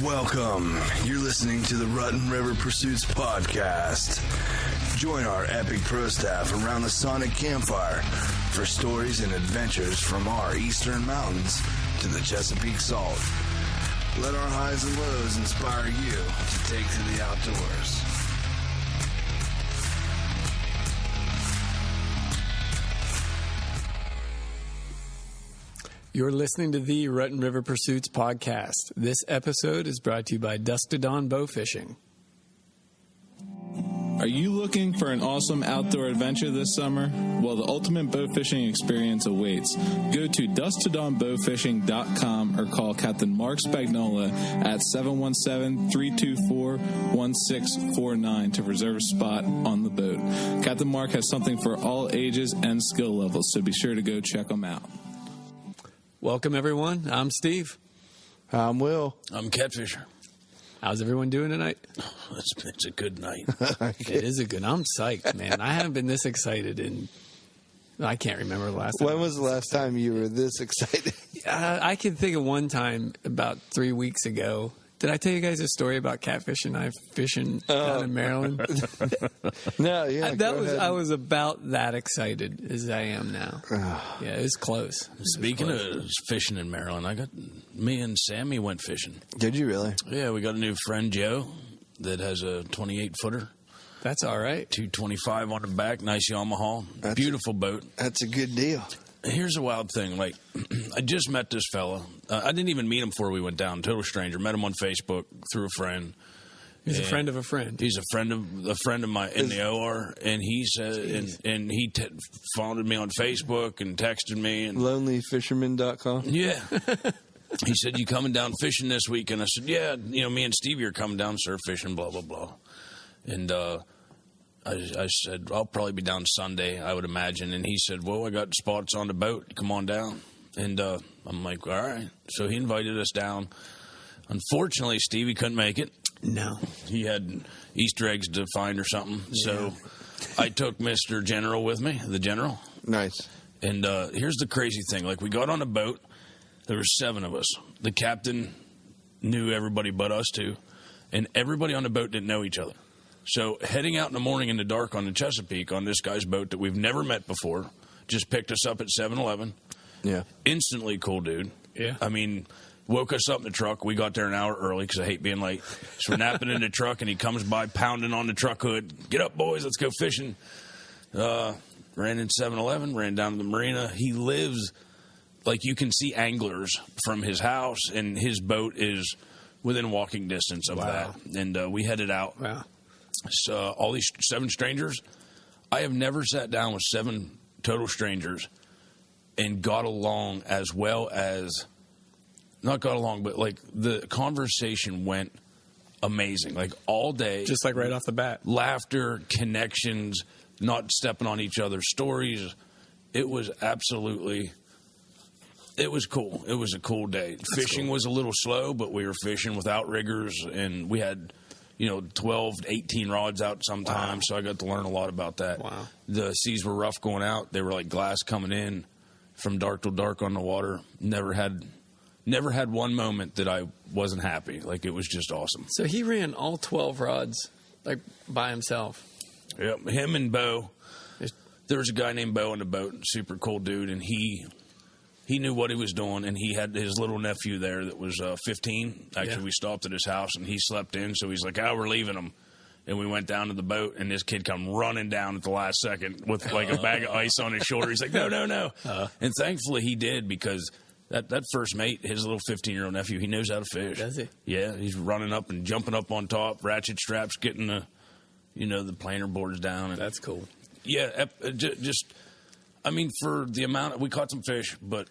Welcome. You're listening to the Rutten River Pursuits podcast. Join our epic pro staff around the sonic campfire for stories and adventures from our eastern mountains to the Chesapeake Salt. Let our highs and lows inspire you to take to the outdoors. You're listening to the Rutten River Pursuits podcast. This episode is brought to you by Dusk to Dawn Bow Fishing. Are you looking for an awesome outdoor adventure this summer? Well, the ultimate bow fishing experience awaits. Go to dusktodawnbowfishing.com or call Captain Mark Spagnola at 717-324-1649 to reserve a spot on the boat. Captain Mark has something for all ages and skill levels, so be sure to go check him out. Welcome, everyone. I'm Steve. I'm Will. I'm Catfisher. How's everyone doing tonight? It's a good night. It is a good. I'm psyched, man. I haven't been this excited in. I can't remember the last time. When was the last time you were this excited? I can think of one time about 3 weeks ago. Did I tell you guys a story about catfishing? I fishing down in Maryland. No, yeah. I was about that excited as I am now. Yeah, it was close. Speaking of fishing in Maryland, me and Sammy went fishing. Did you really? Yeah, we got a new friend, Joe, that has a 28-footer. That's all right. 225 on the back, nice Yamaha, beautiful boat. That's a good deal. Here's a wild thing. Like, I just met this fella. I didn't even meet him before we went down. Total stranger. Met him on Facebook through a friend. He's a friend of a friend. He's a friend of my in the OR, and he said, and he followed me on Facebook and texted me. And lonelyfisherman.com. Yeah. He said, "You coming down fishing this week?" And I said, "Yeah, me and Stevie are coming down surf fishing, blah blah blah." And I said, "I'll probably be down Sunday, I would imagine." And he said, "Well, I got spots on the boat. Come on down." And I'm like, "All right." So he invited us down. Unfortunately, Stevie couldn't make it. No. He had Easter eggs to find or something. Yeah. So I took Mr. General with me, the General. Nice. And here's the crazy thing. Like, we got on a boat. There were 7 of us. The captain knew everybody but us two. And everybody on the boat didn't know each other. So heading out in the morning in the dark on the Chesapeake on this guy's boat that we've never met before, just picked us up at 7-Eleven. Yeah. Instantly cool dude. Yeah. I mean, woke us up in the truck. We got there an hour early because I hate being late. So we're napping in the truck, and he comes by pounding on the truck hood. "Get up, boys. Let's go fishing." Ran in 7-Eleven, ran down to the marina. He lives, like, you can see anglers from his house, and his boat is within walking distance of that. And we headed out. Wow. So all these 7 strangers, I have never sat down with 7 total strangers and got along as well as, not got along, but like the conversation went amazing. Like all day. Just like right off the bat. Laughter, connections, not stepping on each other's stories. It was absolutely, it was cool. It was a cool day. Fishing was a little slow, but we were fishing with outriggers, and we had 12 to 18 rods out sometimes, so I got to learn a lot about that. Wow. The seas were rough going out. They were like glass coming in from dark till dark on the water. Never had one moment that I wasn't happy. Like, it was just awesome. So he ran all 12 rods, like, by himself. Yep, him and Bo. There was a guy named Bo on the boat, super cool dude, and he knew what he was doing, and he had his little nephew there that was 15. Actually, we stopped at his house, and he slept in, so he's like, we're leaving him. And we went down to the boat, and this kid come running down at the last second with, like, a bag of ice on his shoulder. He's like, no. And thankfully he did, because that first mate, his little 15-year-old nephew, he knows how to fish. Does he? Yeah, he's running up and jumping up on top, ratchet straps, getting the planer boards down. And, that's cool. Yeah, just... I mean, for the amount, we caught some fish, but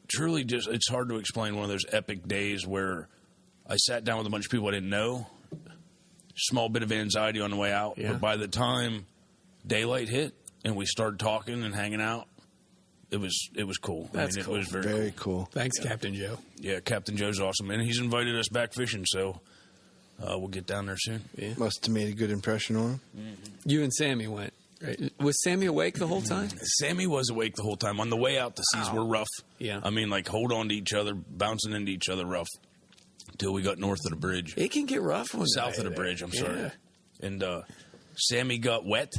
truly just, it's hard to explain one of those epic days where I sat down with a bunch of people I didn't know, small bit of anxiety on the way out, but by the time daylight hit and we started talking and hanging out, it was cool. That's cool. It was very cool. Thanks, Captain Joe. Yeah, Captain Joe's awesome, and he's invited us back fishing, so we'll get down there soon. Yeah. Must have made a good impression on him. Mm-hmm. You and Sammy went. Right. Was Sammy awake the whole time? Sammy was awake the whole time. On the way out, the seas were rough. Yeah. I mean, like, hold on to each other, bouncing into each other rough. till we got north of the bridge. It can get rough one South day of the there. bridge, I'm sorry. Yeah. And Sammy got wet.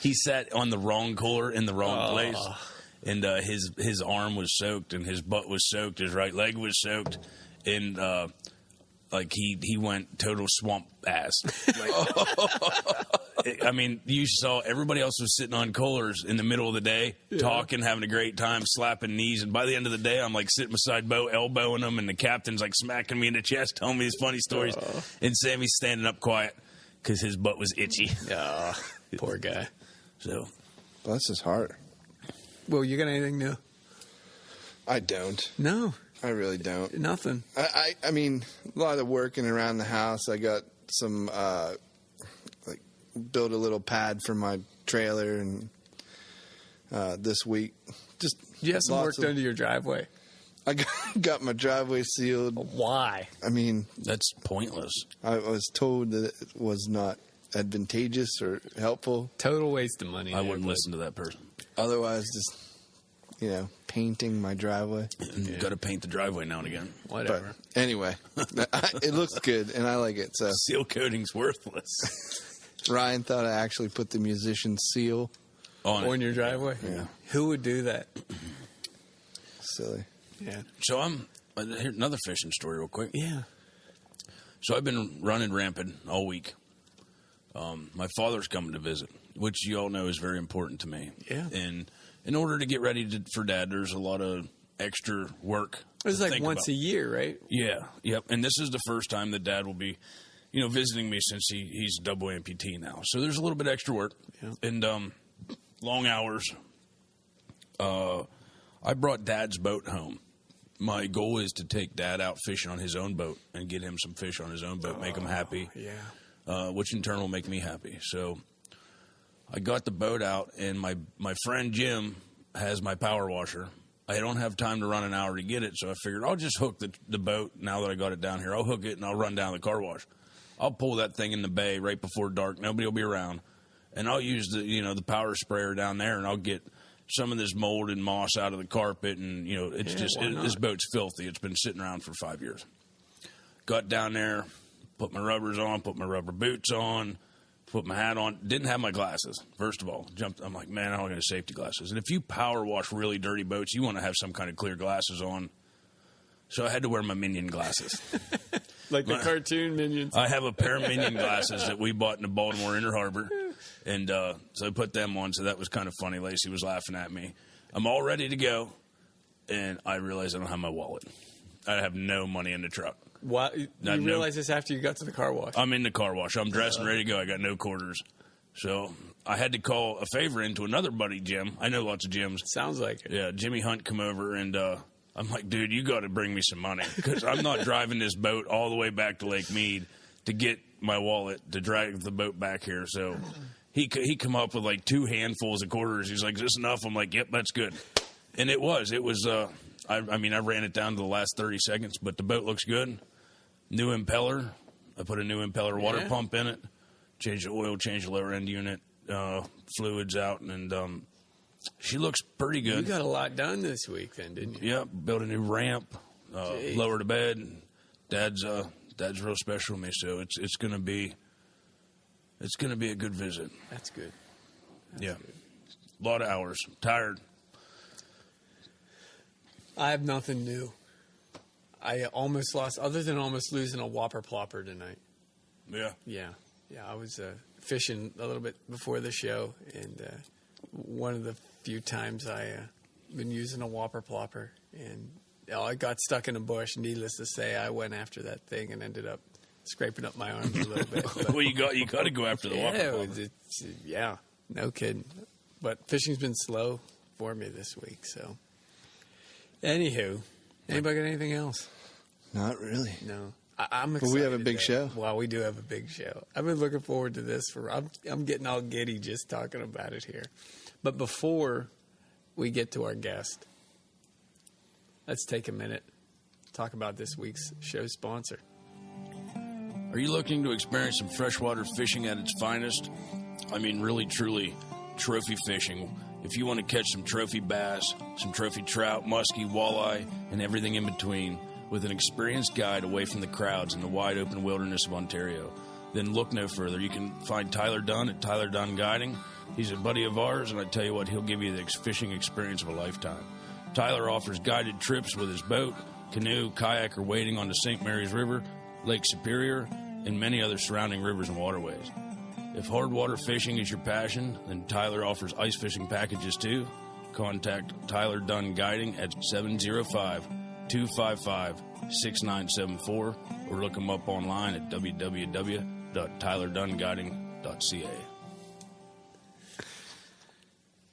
He sat on the wrong cooler in the wrong place. And his arm was soaked, and his butt was soaked, his right leg was soaked, and like he went total swamp ass. Like, I mean, you saw everybody else was sitting on coolers in the middle of the day, talking, having a great time, slapping knees, and by the end of the day, I'm like sitting beside Bo, elbowing him, and the captain's like smacking me in the chest, telling me these funny stories, and Sammy's standing up quiet because his butt was itchy. Poor guy. So, Bless his heart. Well, you got anything new? I don't. No, I really don't. nothing. I mean, a lot of working around the house. I got some, built a little pad for my trailer, and this week, just You have some work lots of- done to your driveway. I got my driveway sealed. Why? I mean, that's pointless. I was told that it was not advantageous or helpful. Total waste of money. I wouldn't listen to that person. Otherwise, just painting my driveway. You got to paint the driveway now and again. Whatever. But anyway, it looks good, and I like it. So Seal coating's worthless. Ryan thought I actually put the musician seal. On your driveway? Yeah. Who would do that? Silly. Yeah. So here's another fishing story real quick. Yeah. So I've been running rampant all week. My father's coming to visit, which you all know is very important to me. Yeah. And in order to get ready for Dad, there's a lot of extra work. It's to like think once about. a year, right? Yeah. Yep. And this is the first time that Dad will be, visiting me since he's a double amputee now. So there's a little bit extra work. Yeah. And long hours. I brought Dad's boat home. My goal is to take Dad out fishing on his own boat and get him some fish on his own boat, make him happy, which in turn will make me happy. So I got the boat out, and my friend Jim has my power washer. I don't have time to run an hour to get it, so I figured I'll just hook the boat now that I got it down here. I'll hook it, and I'll run down the car wash. I'll pull that thing in the bay right before dark. Nobody will be around. And I'll use the power sprayer down there, and I'll get some of this mold and moss out of the carpet, and it's this boat's filthy. It's been sitting around for 5 years. Got down there, put my rubbers on, put my rubber boots on, put my hat on. Didn't have my glasses. First of all, I'm like, man, I don't got safety glasses. And if you power wash really dirty boats, you want to have some kind of clear glasses on. So I had to wear my Minion glasses. Like the cartoon Minions. I have a pair of Minion glasses that we bought in the Baltimore Inner Harbor. And so I put them on, so that was kind of funny. Lacey was laughing at me. I'm all ready to go, and I realize I don't have my wallet. I have no money in the truck. What? You realize this after you got to the car wash? I'm in the car wash. I'm dressed and ready to go. I got no quarters. So I had to call a favor into another buddy, Jim. I know lots of Jims. Sounds like it. Yeah, Jimmy Hunt come over, and I'm like, dude, you got to bring me some money because I'm not driving this boat all the way back to Lake Mead to get my wallet to drag the boat back here. So he come up with like 2 handfuls of quarters. He's like, is this enough? I'm like, yep, that's good. And it was. I ran it down to the last 30 seconds, but the boat looks good. New impeller. I put a new impeller water pump in it. Changed the oil, changed the lower end unit, fluids out, and she looks pretty good. You got a lot done this week then, didn't you? Yeah, built a new ramp, lowered a bed. Dad's real special to me, so it's gonna be a good visit. That's good. Good. A lot of hours. Tired. I have nothing new. I almost lost, other than almost losing a whopper plopper tonight. Yeah. Yeah. I was fishing a little bit before the show, and one of the few times I been using a whopper plopper, and I got stuck in a bush. Needless to say, I went after that thing and ended up scraping up my arms a little bit. But, Well, you got to go after the whopper. Yeah, no kidding. But fishing's been slow for me this week. So, anywho, anybody got anything else? Not really. No. I'm excited. Well, we have a big show. Well, we do have a big show. I've been looking forward to this I'm getting all giddy just talking about it here. But before we get to our guest, let's take a minute to talk about this week's show sponsor. Are you looking to experience some freshwater fishing at its finest? I mean, really, truly, trophy fishing. If you want to catch some trophy bass, some trophy trout, muskie, walleye, and everything in between, with an experienced guide away from the crowds in the wide open wilderness of Ontario. Then look no further. You can find Tyler Dunn at Tyler Dunn Guiding. He's a buddy of ours, and I tell you what, he'll give you the fishing experience of a lifetime. Tyler offers guided trips with his boat, canoe, kayak, or wading on the St. Mary's River, Lake Superior, and many other surrounding rivers and waterways. If hard water fishing is your passion, then Tyler offers ice fishing packages too. Contact Tyler Dunn Guiding at 705-255-6974 or look him up online at www.tylerdunguiding.ca.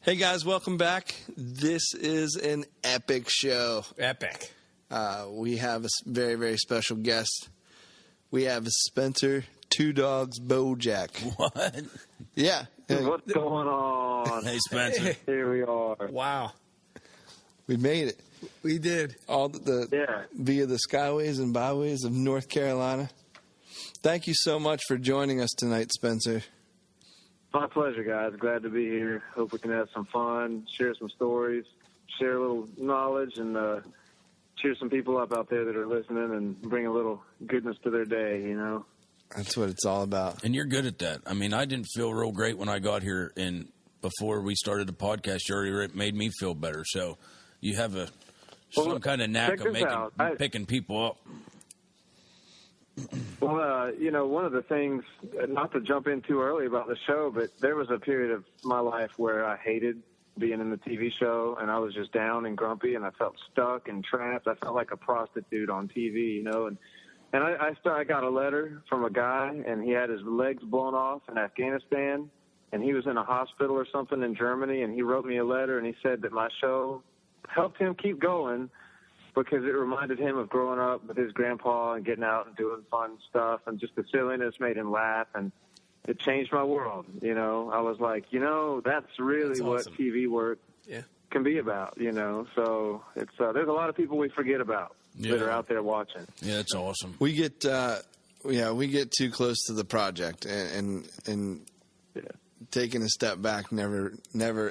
Hey guys, welcome back. This is an epic show. Epic. We have a very, very special guest. We have Spencer Two Dogs Bojack. What? Yeah. What's going on? Hey, Spencer. Here we are. Wow. We made it. We did. All Yeah. via the skyways and byways of North Carolina. Thank you so much for joining us tonight, Spencer. My pleasure, guys. Glad to be here. Hope we can have some fun, share some stories, share a little knowledge, and cheer some people up out there that are listening and bring a little goodness to their day, you know? That's what it's all about. And you're good at that. I mean, I didn't feel real great when I got here, and before we started the podcast, you already made me feel better. So you have some kind of knack of picking people up. Well, one of the things, not to jump in too early about the show, but there was a period of my life where I hated being in the TV show, and I was just down and grumpy, and I felt stuck and trapped. I felt like a prostitute on TV, you know, and I got a letter from a guy, and he had his legs blown off in Afghanistan, and he was in a hospital or something in Germany, and he wrote me a letter, and he said that my show helped him keep going because it reminded him of growing up with his grandpa and getting out and doing fun stuff, and just the silliness made him laugh, and it changed my world, you know. I was like, that's really what awesome. TV work can be about, you know. So it's there's a lot of people we forget about that are out there watching. Yeah, that's awesome. We get we get too close to the project, and taking a step back never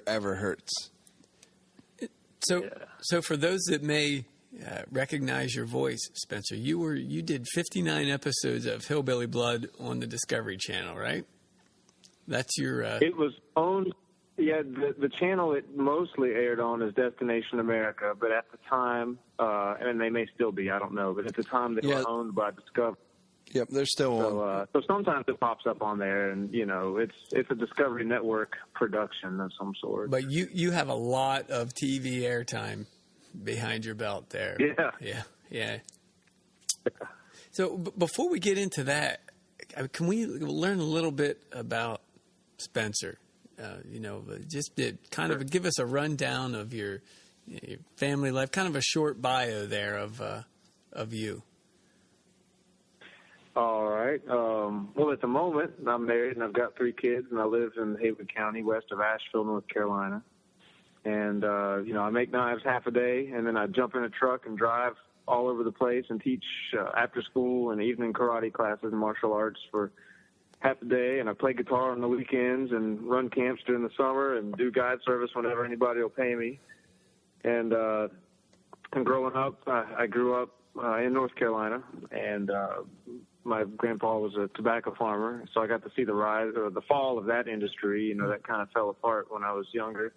ever hurts. So for those that may recognize your voice, Spencer, you did 59 episodes of Hillbilly Blood on the Discovery Channel, right? That's your. It was owned. Yeah, the channel it mostly aired on is Destination America, but at the time, and they may still be, I don't know, but at the time they were owned by Discovery. Yep, they're still on. So sometimes it pops up on there, and it's a Discovery Network production of some sort. But you have a lot of TV airtime behind your belt there. Yeah. So before we get into that, can we learn a little bit about Spencer? Just to kind of give us a rundown of your family life, kind of a short bio there of you. All right. Well, at the moment, I'm married and I've got 3 kids, and I live in Haywood County, west of Asheville, North Carolina. And, I make knives half a day, and then I jump in a truck and drive all over the place and teach after school and evening karate classes and martial arts for half a day. And I play guitar on the weekends and run camps during the summer and do guide service whenever anybody will pay me. And growing up, I grew up in North Carolina, and my grandpa was a tobacco farmer, so I got to see the rise or the fall of that industry. That kind of fell apart when I was younger.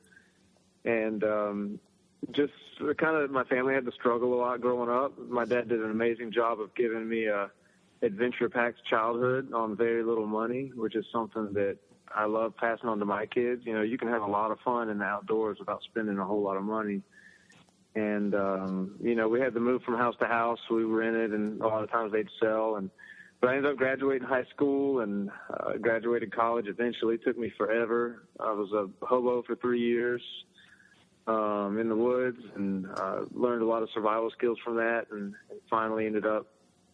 And just kind of my family had to struggle a lot growing up. My dad did an amazing job of giving me a adventure-packed childhood on very little money, which is something that I love passing on to my kids. You can have a lot of fun in the outdoors without spending a whole lot of money. And, we had to move from house to house. We rented, and a lot of times they'd sell. But I ended up graduating high school and graduated college eventually. It took me forever. I was a hobo for 3 years in the woods, and learned a lot of survival skills from that, and finally ended up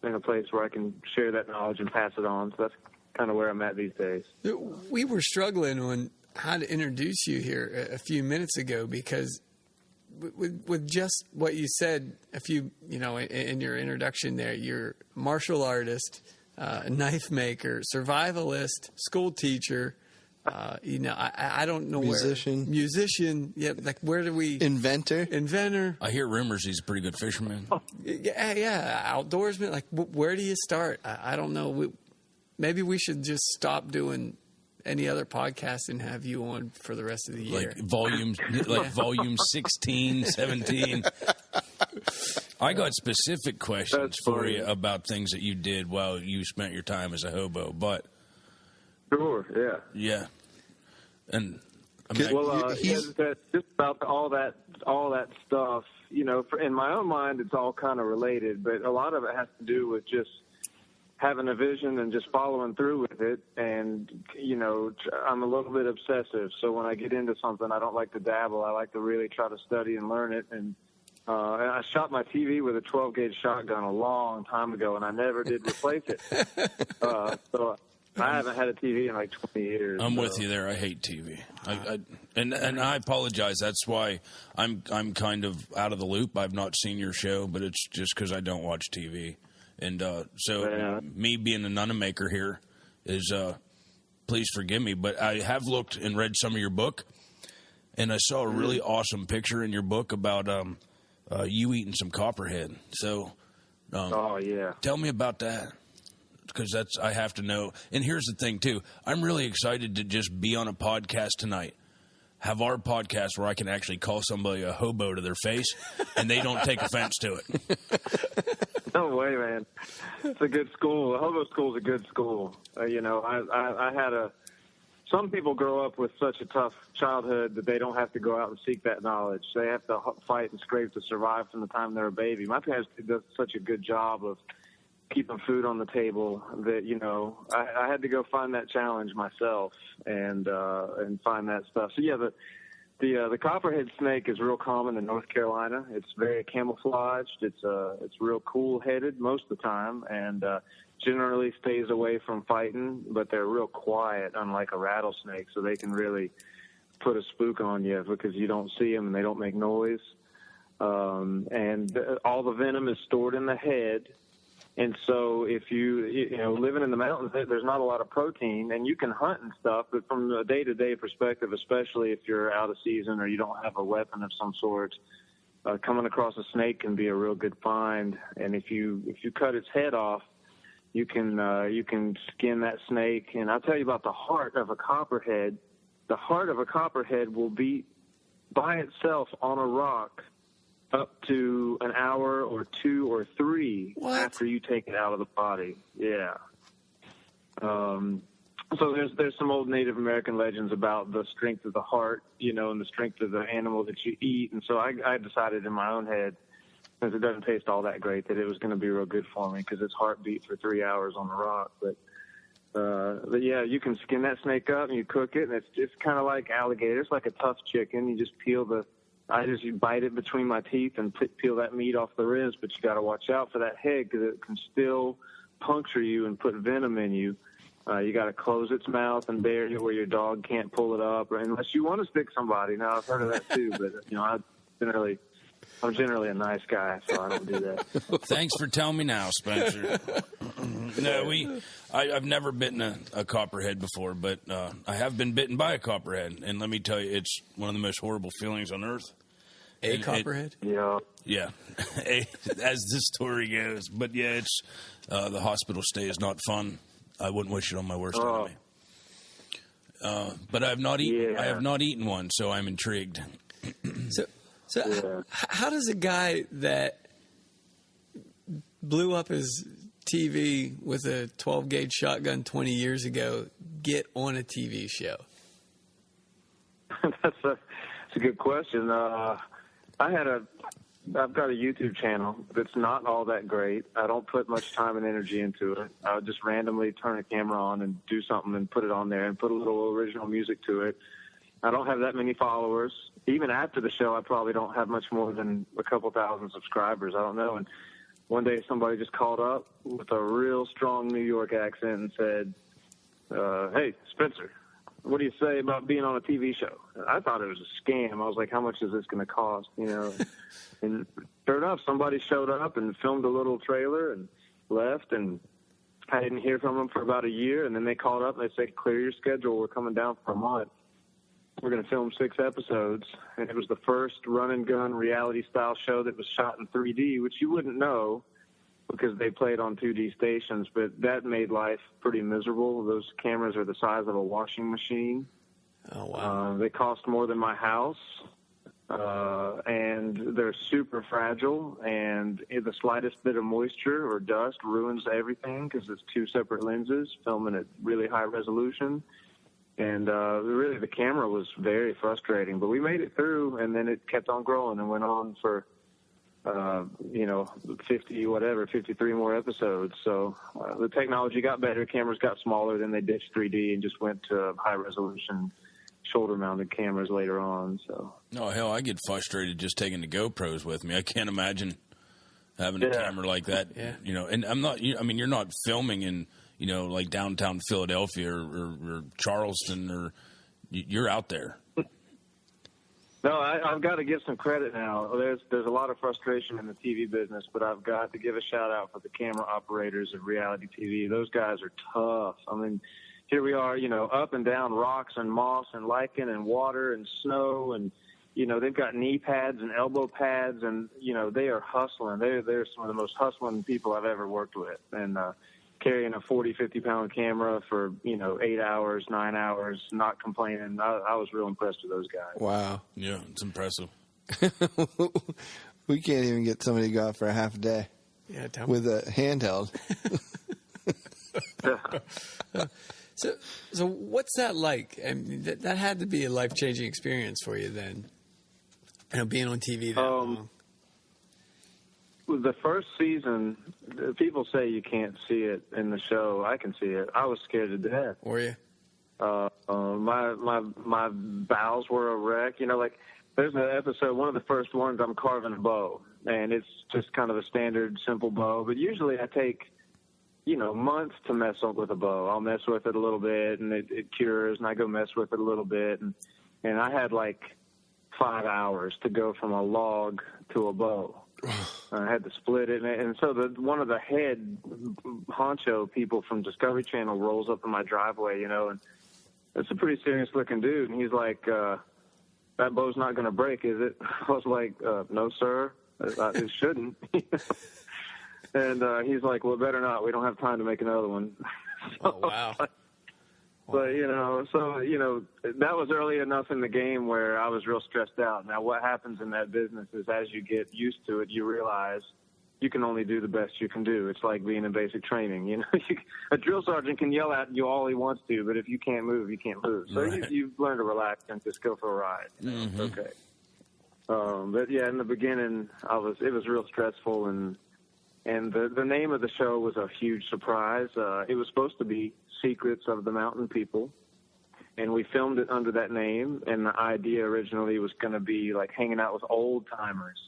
in a place where I can share that knowledge and pass it on. So that's kind of where I'm at these days. We were struggling on how to introduce you here a few minutes ago, because with just what you said a few, in your introduction there, you're a martial artist, a knife maker, survivalist, school teacher, I don't know Musician. Yeah, like where do we inventor? I hear rumors he's a pretty good fisherman. Yeah, outdoorsman. Like where do you start? I don't know. Maybe we should just stop doing any other podcast and have you on for the rest of the year. Volume 16, 17. I got specific questions for you about things that you did while you spent your time as a hobo, but sure, yeah. Yeah. And just about all that stuff, in my own mind it's all kind of related, but a lot of it has to do with just having a vision and just following through with it. And, I'm a little bit obsessive. So when I get into something, I don't like to dabble. I like to really try to study and learn it. And I shot my TV with a 12-gauge shotgun a long time ago, and I never did replace it. So I haven't had a TV in like 20 years. I'm with you there. I hate TV. And I apologize. That's why I'm kind of out of the loop. I've not seen your show, but it's just because I don't watch TV. And me being a nunna-maker here is, please forgive me, but I have looked and read some of your book, and I saw a really awesome picture in your book about you eating some copperhead. So, tell me about that, because I have to know. And here's the thing, too. I'm really excited to just be on a podcast tonight. Have our podcast where I can actually call somebody a hobo to their face, and they don't take offense to it. No way, man. It's a good school. The hobo school is a good school. I had some people grow up with such a tough childhood that they don't have to go out and seek that knowledge. They have to fight and scrape to survive from the time they're a baby. My parents did such a good job of keeping food on the table that, I had to go find that challenge myself and find that stuff. So, yeah, the copperhead snake is real common in North Carolina. It's very camouflaged. It's real cool-headed most of the time, and generally stays away from fighting, but they're real quiet, unlike a rattlesnake, so they can really put a spook on you because you don't see them and they don't make noise. And all the venom is stored in the head. And so if living in the mountains, there's not a lot of protein, and you can hunt and stuff, but from a day-to-day perspective, especially if you're out of season or you don't have a weapon of some sort, coming across a snake can be a real good find. And if you cut its head off, you can skin that snake. And I'll tell you about the heart of a copperhead. The heart of a copperhead will beat by itself on a rock up to an hour or 2 or 3 after you take it out of the body. Yeah. So there's some old Native American legends about the strength of the heart, and the strength of the animal that you eat. And so I decided in my own head, since it doesn't taste all that great, that it was going to be real good for me because its heart beat for 3 hours on the rock. But yeah, you can skin that snake up and you cook it, and it's kind of like alligator. It's like a tough chicken. You just you bite it between my teeth and peel that meat off the ribs, but you got to watch out for that head because it can still puncture you and put venom in you. You got to close its mouth and bury it where your dog can't pull it up, or unless you want to stick somebody. Now I've heard of that too, but I'm generally a nice guy, so I don't do that. Thanks for telling me now, Spencer. No, I've never bitten a copperhead before, but I have been bitten by a copperhead, and let me tell you, it's one of the most horrible feelings on earth. Copperhead? Yeah, as the story goes. But yeah, it's the hospital stay is not fun. I wouldn't wish it on my worst enemy. But I have not eaten. Yeah. I have not eaten one, so I'm intrigued. So how does a guy that blew up his TV with a 12-gauge shotgun 20 years ago get on a TV show? That's a good question. I've got a YouTube channel that's not all that great. I don't put much time and energy into it. I would just randomly turn a camera on and do something and put it on there and put a little original music to it. I don't have that many followers. Even after the show, I probably don't have much more than a couple thousand subscribers. I don't know. And one day somebody just called up with a real strong New York accent and said, hey, Spencer, what do you say about being on a TV show? I thought it was a scam. I was like, how much is this going to cost? And sure enough, somebody showed up and filmed a little trailer and left. And I didn't hear from them for about a year, and then they called up and they said, clear your schedule. We're coming down for a month. We're going to film 6 episodes. And it was the first run-and-gun reality-style show that was shot in 3D, which you wouldn't know because they played on 2D stations, but that made life pretty miserable. Those cameras are the size of a washing machine. Oh, wow. They cost more than my house. And they're super fragile, and the slightest bit of moisture or dust ruins everything because it's 2 separate lenses filming at really high resolution. And really, the camera was very frustrating, but we made it through, and then it kept on growing and went on for 53 more episodes. So the technology got better, cameras got smaller, then they ditched 3D and just went to high resolution shoulder-mounted cameras later on. So, oh hell, I get frustrated just taking the GoPros with me. I can't imagine having a camera like that. Yeah. You know, and I'm not. I mean, you're not filming in like downtown Philadelphia or Charleston, or you're out there. No, I've got to give some credit now. There's a lot of frustration in the TV business, but I've got to give a shout out for the camera operators of reality TV. Those guys are tough. I mean, here we are, up and down rocks and moss and lichen and water and snow, and they've got knee pads and elbow pads, and they are hustling. They're some of the most hustling people I've ever worked with, and carrying a 40-50 pound camera for 8 hours, 9 hours, not complaining. I was real impressed with those guys. Wow. Yeah, it's impressive. We can't even get somebody to go out for a half a day with a handheld. So what's that like? I mean, that had to be a life-changing experience for you then, being on TV that long. The first season, people say you can't see it in the show. I can see it. I was scared to death. Were you? My bowels were a wreck. There's an episode, one of the first ones, I'm carving a bow, and it's just kind of a standard, simple bow. But usually I take months to mess up with a bow. I'll mess with it a little bit, and it cures, and I go mess with it a little bit. And I had 5 hours to go from a log to a bow. I had to split it. And so one of the head honcho people from Discovery Channel rolls up in my driveway, and it's a pretty serious-looking dude. And he's like, that bow's not going to break, is it? I was like, no, sir, it shouldn't. And he's like, well, better not. We don't have time to make another one. Oh, wow. But, that was early enough in the game where I was real stressed out. Now, what happens in that business is as you get used to it, you realize you can only do the best you can do. It's like being in basic training. A drill sergeant can yell at you all he wants to, but if you can't move, you can't move. So right. you learn to relax and just go for a ride. Mm-hmm. Okay. But, yeah, in the beginning, it was real stressful, and the name of the show was a huge surprise. It was supposed to be Secrets of the Mountain People, and we filmed it under that name, and the idea originally was going to be hanging out with old-timers.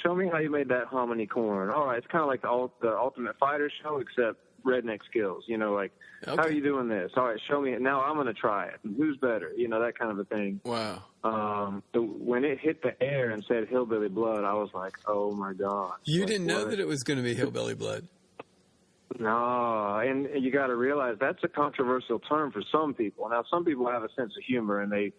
Show me how you made that hominy corn. All right, it's kind of like the Ultimate Fighter show, except redneck skills. Okay. How are you doing this? All right, show me it. Now I'm going to try it. Who's better? That kind of a thing. Wow. When it hit the air and said Hillbilly Blood, I was like, oh, my God. You didn't know that it was going to be Hillbilly Blood? No, and you got to realize that's a controversial term for some people. Now, some people have a sense of humor, and they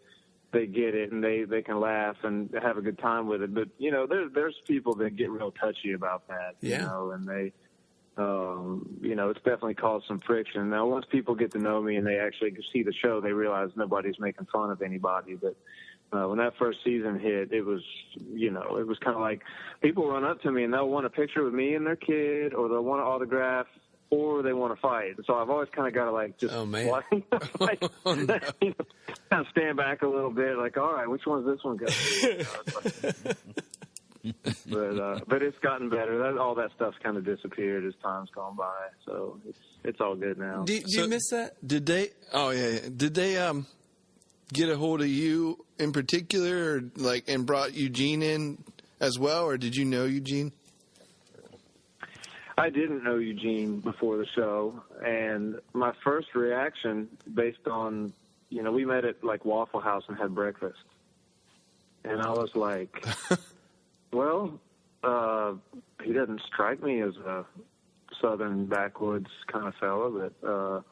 get it, and they can laugh and have a good time with it. But, there's people that get real touchy about that, and they it's definitely caused some friction. Now, once people get to know me and they actually see the show, they realize nobody's making fun of anybody. But when that first season hit, it was kind of like people run up to me and they'll want a picture with me and their kid, or they'll want an autograph, or they want to fight. So I've always kind of got to kind of stand back a little bit, all right, which one's this one going? But it's gotten better. All that stuff's kind of disappeared as time's gone by. So it's all good now. Do you miss that? Did they? Oh yeah. Did they get a hold of you in particular, or and brought Eugene in as well, or did you know Eugene? I didn't know Eugene before the show, and my first reaction, based on we met at Waffle House and had breakfast, and I was like. Well, he doesn't strike me as a southern backwoods kind of fella. But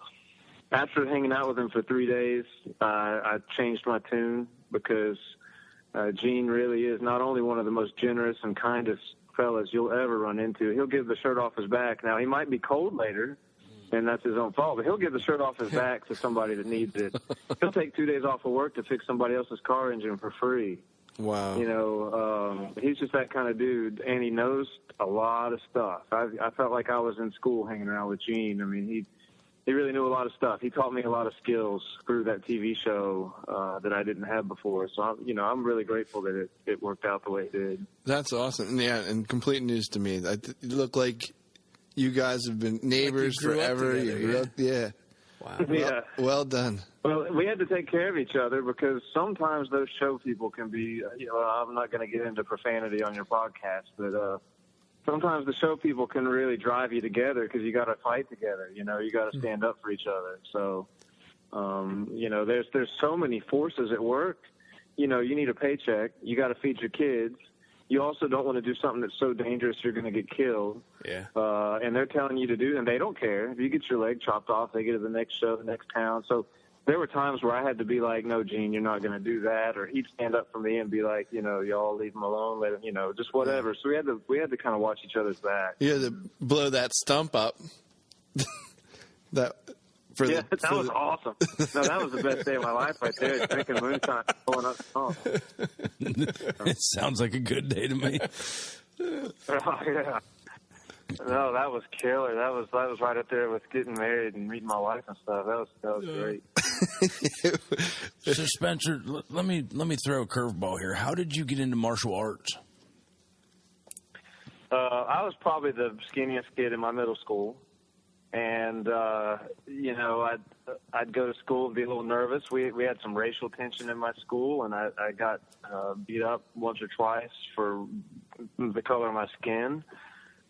after hanging out with him for 3 days, I changed my tune because Gene really is not only one of the most generous and kindest fellas you'll ever run into. He'll give the shirt off his back. Now, he might be cold later, and that's his own fault, but he'll give the shirt off his back to somebody that needs it. He'll take 2 days off of work to fix somebody else's car engine for free. Wow. You know, he's just that kind of dude, and he knows a lot of stuff. I felt like I was in school hanging around with Gene. I mean, he really knew a lot of stuff. He taught me a lot of skills through that TV show that I didn't have before. So, I'm really grateful that it worked out the way it did. That's awesome. Yeah, and complete news to me. You look like you guys have been neighbors forever. Together, you grew up, yeah. Wow. Yeah. Well done. Well, we had to take care of each other because sometimes those show people can be, I'm not going to get into profanity on your podcast, but sometimes the show people can really drive you together because you got to fight together. You got to stand up for each other. So, there's so many forces at work. You need a paycheck. You got to feed your kids. You also don't want to do something that's so dangerous you're going to get killed. Yeah. And they're telling you to do, and they don't care. If you get your leg chopped off, they get to the next show, the next town. So there were times where I had to be like, no, Gene, you're not going to do that. Or he'd stand up for me and be like, y'all leave him alone, let him, just whatever. So we had to kind of watch each other's back. You had to blow that stump up. That was awesome. No, that was the best day of my life right there, drinking moonshine, pulling up stump. It sounds like a good day to me. Oh, yeah. No, that was killer. That was right up there with getting married and meeting my wife and stuff. That was great. So Spencer, let me throw a curveball here. How did you get into martial arts? I was probably the skinniest kid in my middle school, and I'd go to school and be a little nervous. We had some racial tension in my school, and I got beat up once or twice for the color of my skin.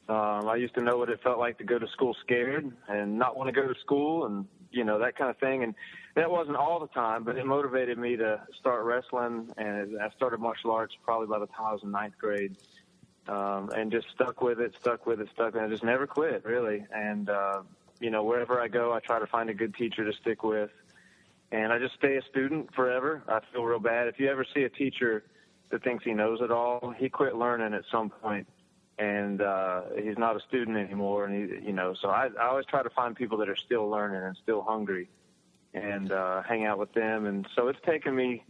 I used to know what it felt like to go to school scared and not want to go to school and, that kind of thing. And that wasn't all the time, but it motivated me to start wrestling. And I started martial arts probably by the time I was in 9th grade, and just stuck with it. And I just never quit, really. And, wherever I go, I try to find a good teacher to stick with. And I just stay a student forever. I feel real bad. If you ever see a teacher that thinks he knows it all, he quit learning at some point. And he's not a student anymore, and so I always try to find people that are still learning and still hungry, and hang out with them. And so it's taken me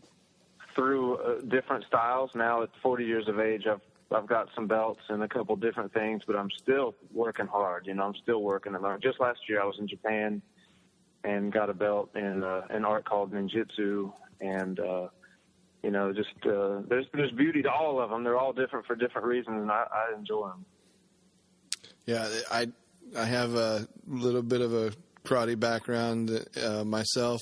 through different styles. Now at 40 years of age, I've got some belts and a couple different things, but I'm still working hard. I'm still working to learn. Just last year, I was in Japan and got a belt in an art called ninjutsu, and there's beauty to all of them. They're all different for different reasons, and I enjoy them. Yeah, I have a little bit of a karate background myself,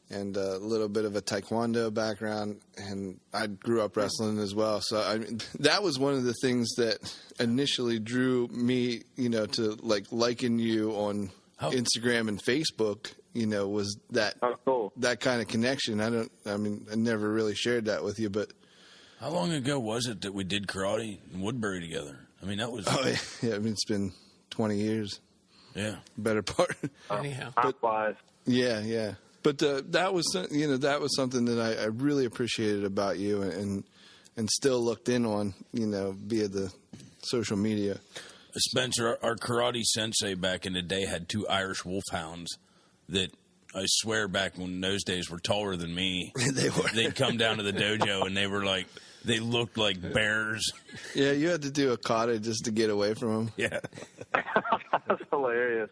and a little bit of a taekwondo background, and I grew up wrestling as well. So that was one of the things that initially drew me, to liken you on Instagram and Facebook. Was that cool. That kind of connection. I never really shared that with you, but how long ago was it that we did karate in Woodbury together? That was... Oh, yeah. It's been 20 years. Yeah. Better part. Anyhow. Yeah. But that was something that I really appreciated about you and still looked in on, via the social media. Spencer, our karate sensei back in the day had 2 Irish wolfhounds that I swear back in those days were taller than me. They were. They'd come down to the dojo and they looked like bears. Yeah, you had to do a kata just to get away from them. Yeah. That's hilarious.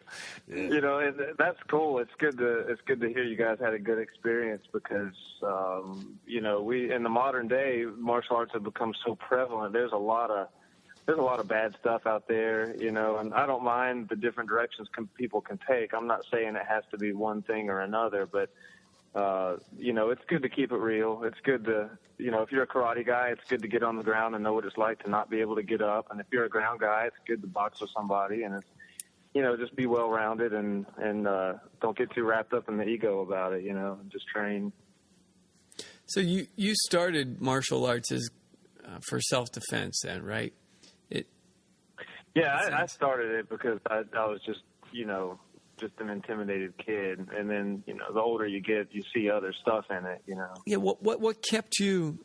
Yeah. And that's cool. It's good to hear you guys had a good experience because, we in the modern day, martial arts have become so prevalent. There's a lot of bad stuff out there, and I don't mind the different directions people can take. I'm not saying it has to be one thing or another, but, it's good to keep it real. It's good to, if you're a karate guy, it's good to get on the ground and know what it's like to not be able to get up. And if you're a ground guy, it's good to box with somebody and it's, just be well-rounded and don't get too wrapped up in the ego about it, and just train. So you started martial arts as for self-defense then, right? Yeah, I started it because I was just, just an intimidated kid. And then, the older you get, you see other stuff in it, Yeah, what kept you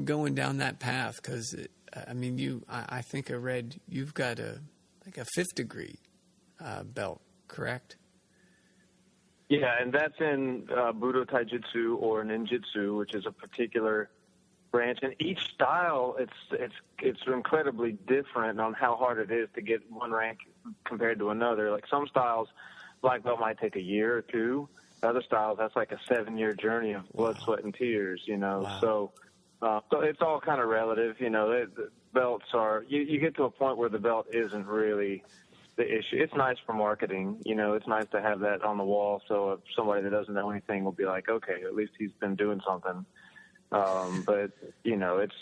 going down that path? Because, I think I read you've got a 5th degree belt, correct? Yeah, and that's in Budo Taijutsu or Ninjutsu, which is a particular branch. And each style, it's incredibly different on how hard it is to get one rank compared to another. Like some styles, black belt might take a year or two. Other styles, that's like a 7-year journey of blood, sweat, and tears. Wow. So it's all kind of relative. The belts are. You get to a point where the belt isn't really the issue. It's nice for marketing. It's nice to have that on the wall, so if somebody that doesn't know anything will be like, okay, at least he's been doing something. But it's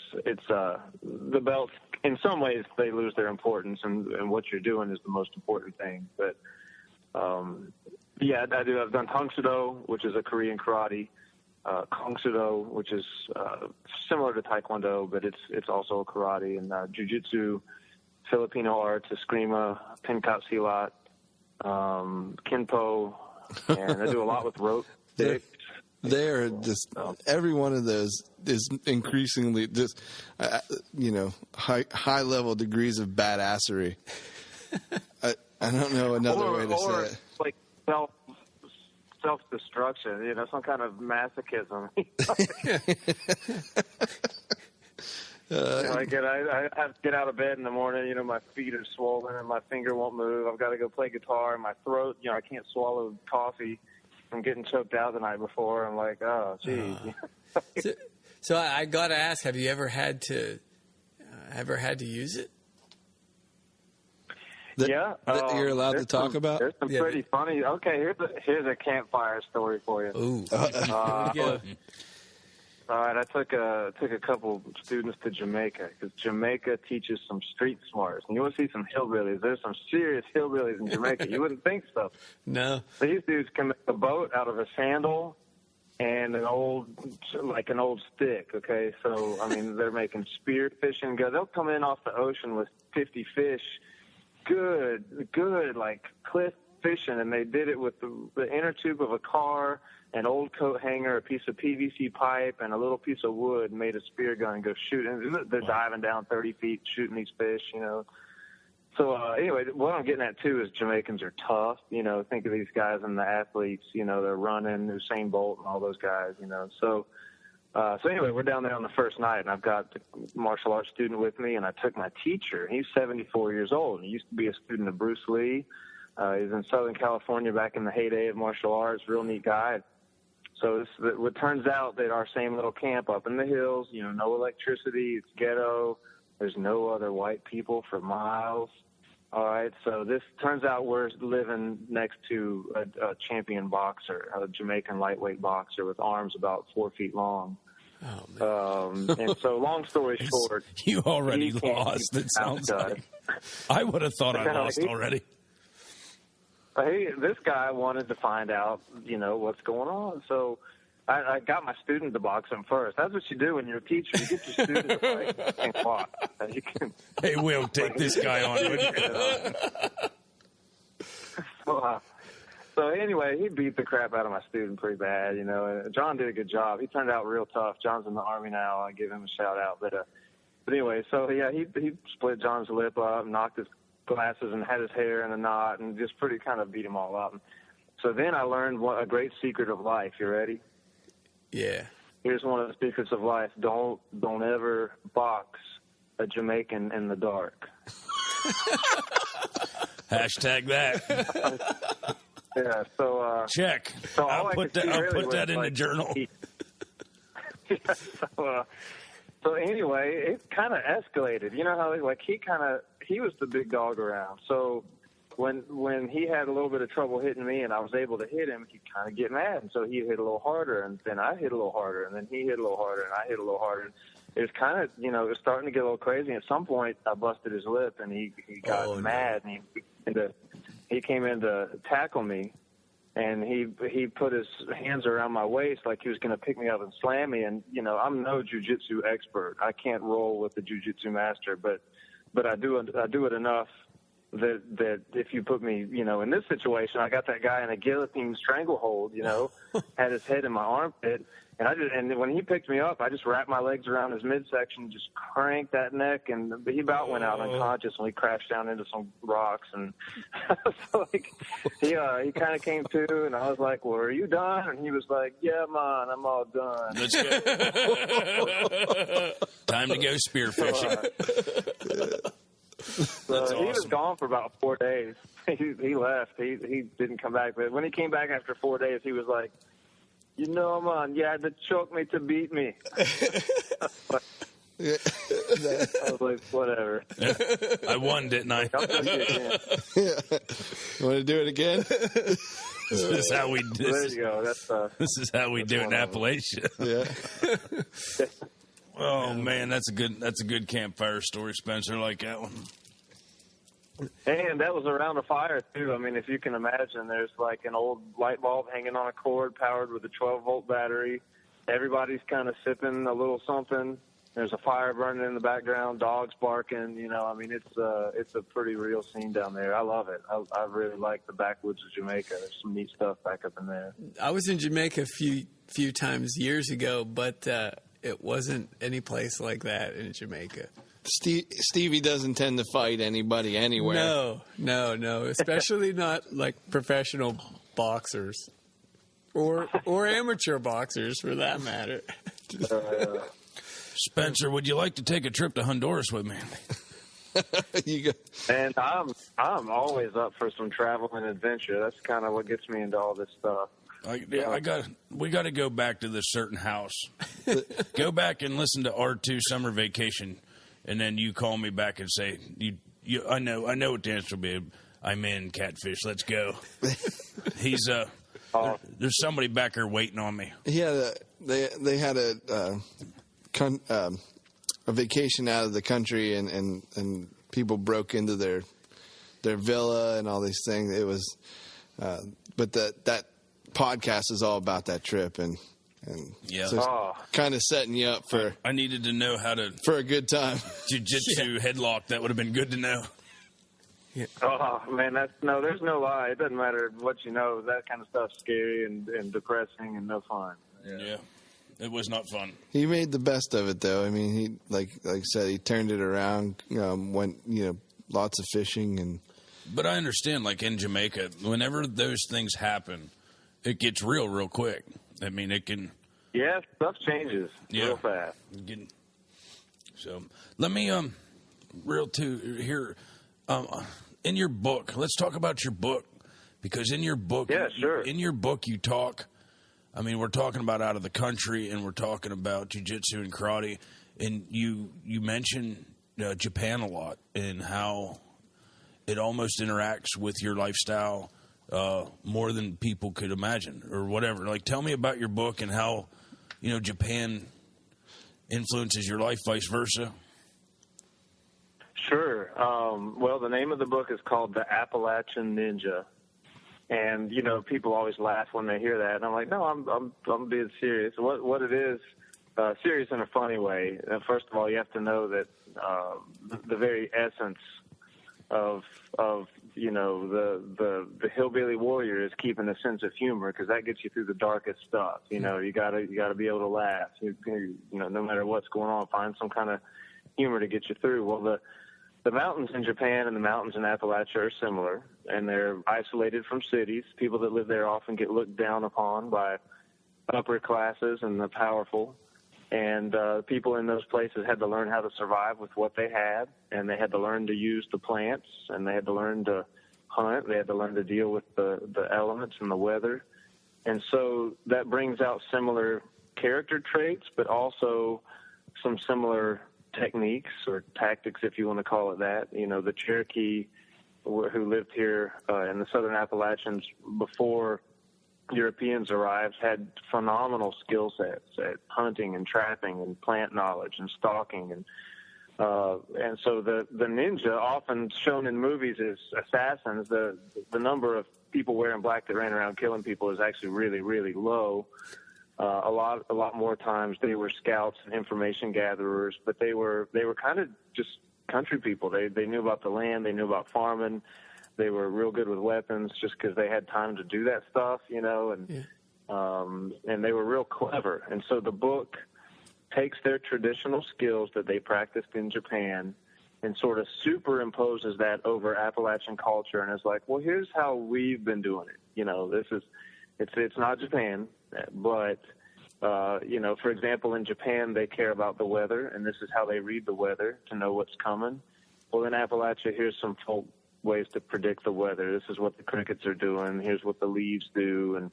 the belts. In some ways, they lose their importance, and what you're doing is the most important thing. But yeah, I've done Tang Soo, which is a Korean karate. Kung Soo, which is similar to Taekwondo, but it's also a karate, and Jiu-Jitsu, Filipino arts, Eskrima, Pencak Silat, Kenpo, and I do a lot with rope. They're just every one of those is increasingly just high level degrees of badassery. I don't know another way to say it. Like self-destruction, some kind of masochism. I have to get out of bed in the morning. My feet are swollen and my finger won't move. I've got to go play guitar. And my throat, I can't swallow coffee. I'm getting choked out the night before. I'm like, oh, geez. So I got to ask: have you ever had to use it? That you're allowed to talk about? There's some pretty funny. Okay, here's a campfire story for you. Ooh. All right, I took a couple students to Jamaica because Jamaica teaches some street smarts. And you want to see some hillbillies? There's some serious hillbillies in Jamaica. You wouldn't think so. No. These dudes can make a boat out of a sandal and an old stick. Okay, so they're making spear fishing. They'll come in off the ocean with 50 fish. Good, like cliff fishing, and they did it with the inner tube of a car, an old coat hanger, a piece of PVC pipe, and a little piece of wood, and made a spear gun and go shoot. And they're diving down 30 feet shooting these fish, So anyway, what I'm getting at too is Jamaicans are tough. Think of these guys and the athletes. They're running, Usain Bolt and all those guys. So anyway, we're down there on the first night, and I've got the martial arts student with me, and I took my teacher. He's 74 years old. He used to be a student of Bruce Lee. He's in Southern California back in the heyday of martial arts. Real neat guy. So it turns out that our same little camp up in the hills, no electricity, it's ghetto. There's no other white people for miles. All right, so this turns out we're living next to a champion boxer, a Jamaican lightweight boxer with arms about 4 feet long. Oh, man. And so, long story short, you already lost. It sounds like I would have thought I lost already. Hey, this guy wanted to find out, what's going on. So I got my student to box him first. That's what you do when you're a teacher. You get your student to fight. You can't box. Hey, Will, take this guy on. So anyway, he beat the crap out of my student pretty bad, And John did a good job. He turned out real tough. John's in the Army now. I give him a shout out. But anyway, so yeah, he split John's lip up, knocked his glasses, and had his hair in a knot, and just pretty kind of beat him all up. So then I learned a great secret of life. You ready? Yeah. Here's one of the secrets of life. Don't ever box a Jamaican in the dark. Hashtag that. Yeah, so check. So I'll put that in the journal. So anyway, it kind of escalated. You know how he was the big dog around. So when he had a little bit of trouble hitting me and I was able to hit him, he'd kind of get mad. And so he hit a little harder, and then I hit a little harder, and then he hit a little harder, and I hit a little harder. It was kind of, it was starting to get a little crazy. At some point, I busted his lip, and he got mad, and he came in to tackle me, and he put his hands around my waist like he was going to pick me up and slam me. And I'm no jiu-jitsu expert. I can't roll with the jiu-jitsu master, but I do it enough that if you put me, in this situation, I got that guy in a guillotine stranglehold, had his head in my armpit. And when he picked me up, I just wrapped my legs around his midsection, just cranked that neck, and he about went out unconscious, and we crashed down into some rocks. And so, he kind of came to, and I was like, "Well, are you done?" And he was like, "Yeah, man, I'm all done." Let's go. Time to go spearfishing. So That's he was awesome. gone for about 4 days. He left. He didn't come back. But when he came back after 4 days, he was like, man, you had to choke me to beat me. I was like, whatever. I won, didn't I? I'll do it again. You want to do it again? This is how we do. There you go. This is how we do it in Appalachia. Yeah. Oh man, that's a good campfire story, Spencer. I like that one. And that was around a fire, too. I mean, if you can imagine, there's like an old light bulb hanging on a cord powered with a 12-volt battery. Everybody's kind of sipping a little something. There's a fire burning in the background, dogs barking. I mean, it's a pretty real scene down there. I love it. I really like the backwoods of Jamaica. There's some neat stuff back up in there. I was in Jamaica a few times years ago, but it wasn't any place like that in Jamaica. Stevie doesn't tend to fight anybody anywhere. No, especially not like professional boxers or amateur boxers for that matter. Spencer, would you like to take a trip to Honduras with me? And I'm always up for some travel and adventure. That's kind of what gets me into all this stuff. We got to go back to this certain house. Go back and listen to R2 Summer Vacation, and then you call me back and say, I know what the answer will be. I'm in, Catfish. Let's go. He's there's somebody back there waiting on me. Yeah, they had a vacation out of the country, and people broke into their villa and all these things. It was, but that podcast is all about that trip, and Yeah. so kind of setting you up for I needed to know how to a good time. jiu-jitsu headlock. That would have been good to know. Oh man, there's no lie. It doesn't matter what you know. That kind of stuff's scary and depressing and no fun. Yeah. It was not fun. He made the best of it, though. I mean, he like I said, he turned it around. Went lots of fishing and. But I understand, like in Jamaica, whenever those things happen, it gets real quick. I mean, it can. Yeah, stuff changes real fast. So let me here in your book. Let's talk about your book, because in your book, in your book, you talk. I mean, we're talking about out of the country, and we're talking about jiu-jitsu and karate, and you mention Japan a lot and how it almost interacts with your lifestyle more than people could imagine, or whatever. Like, tell me about your book and how Japan influences your life, vice versa. Sure. Well, the name of the book is called The Appalachian Ninja. And, people always laugh when they hear that. And I'm like, no, I'm being serious. What it is, serious in a funny way. First of all, you have to know that the very essence of the hillbilly warrior is keeping a sense of humor, because that gets you through the darkest stuff. You gotta be able to laugh. No matter what's going on, find some kind of humor to get you through. Well, the mountains in Japan and the mountains in Appalachia are similar, and they're isolated from cities. People that live there often get looked down upon by upper classes and the powerful. And people in those places had to learn how to survive with what they had, and they had to learn to use the plants, and they had to learn to hunt. They had to learn to deal with the elements and the weather. And so that brings out similar character traits, but also some similar techniques or tactics, if you want to call it that. The Cherokee who lived here in the southern Appalachians before Europeans arrived had phenomenal skill sets at hunting and trapping and plant knowledge and stalking, and so the ninja, often shown in movies as assassins, the number of people wearing black that ran around killing people is actually really low. A lot more times they were scouts and information gatherers, but they were kind of just country people. They knew about the land. They knew about farming. They were real good with weapons just because they had time to do that stuff, you know, and they were real clever. And so the book takes their traditional skills that they practiced in Japan and sort of superimposes that over Appalachian culture, and it's like, well, here's how we've been doing it. You know, it's not Japan, but you know, for example, in Japan they care about the weather, and this is how they read the weather to know what's coming. Well, in Appalachia, here's some folk ways to predict the weather. This is what the crickets are doing. Here's what the leaves do, and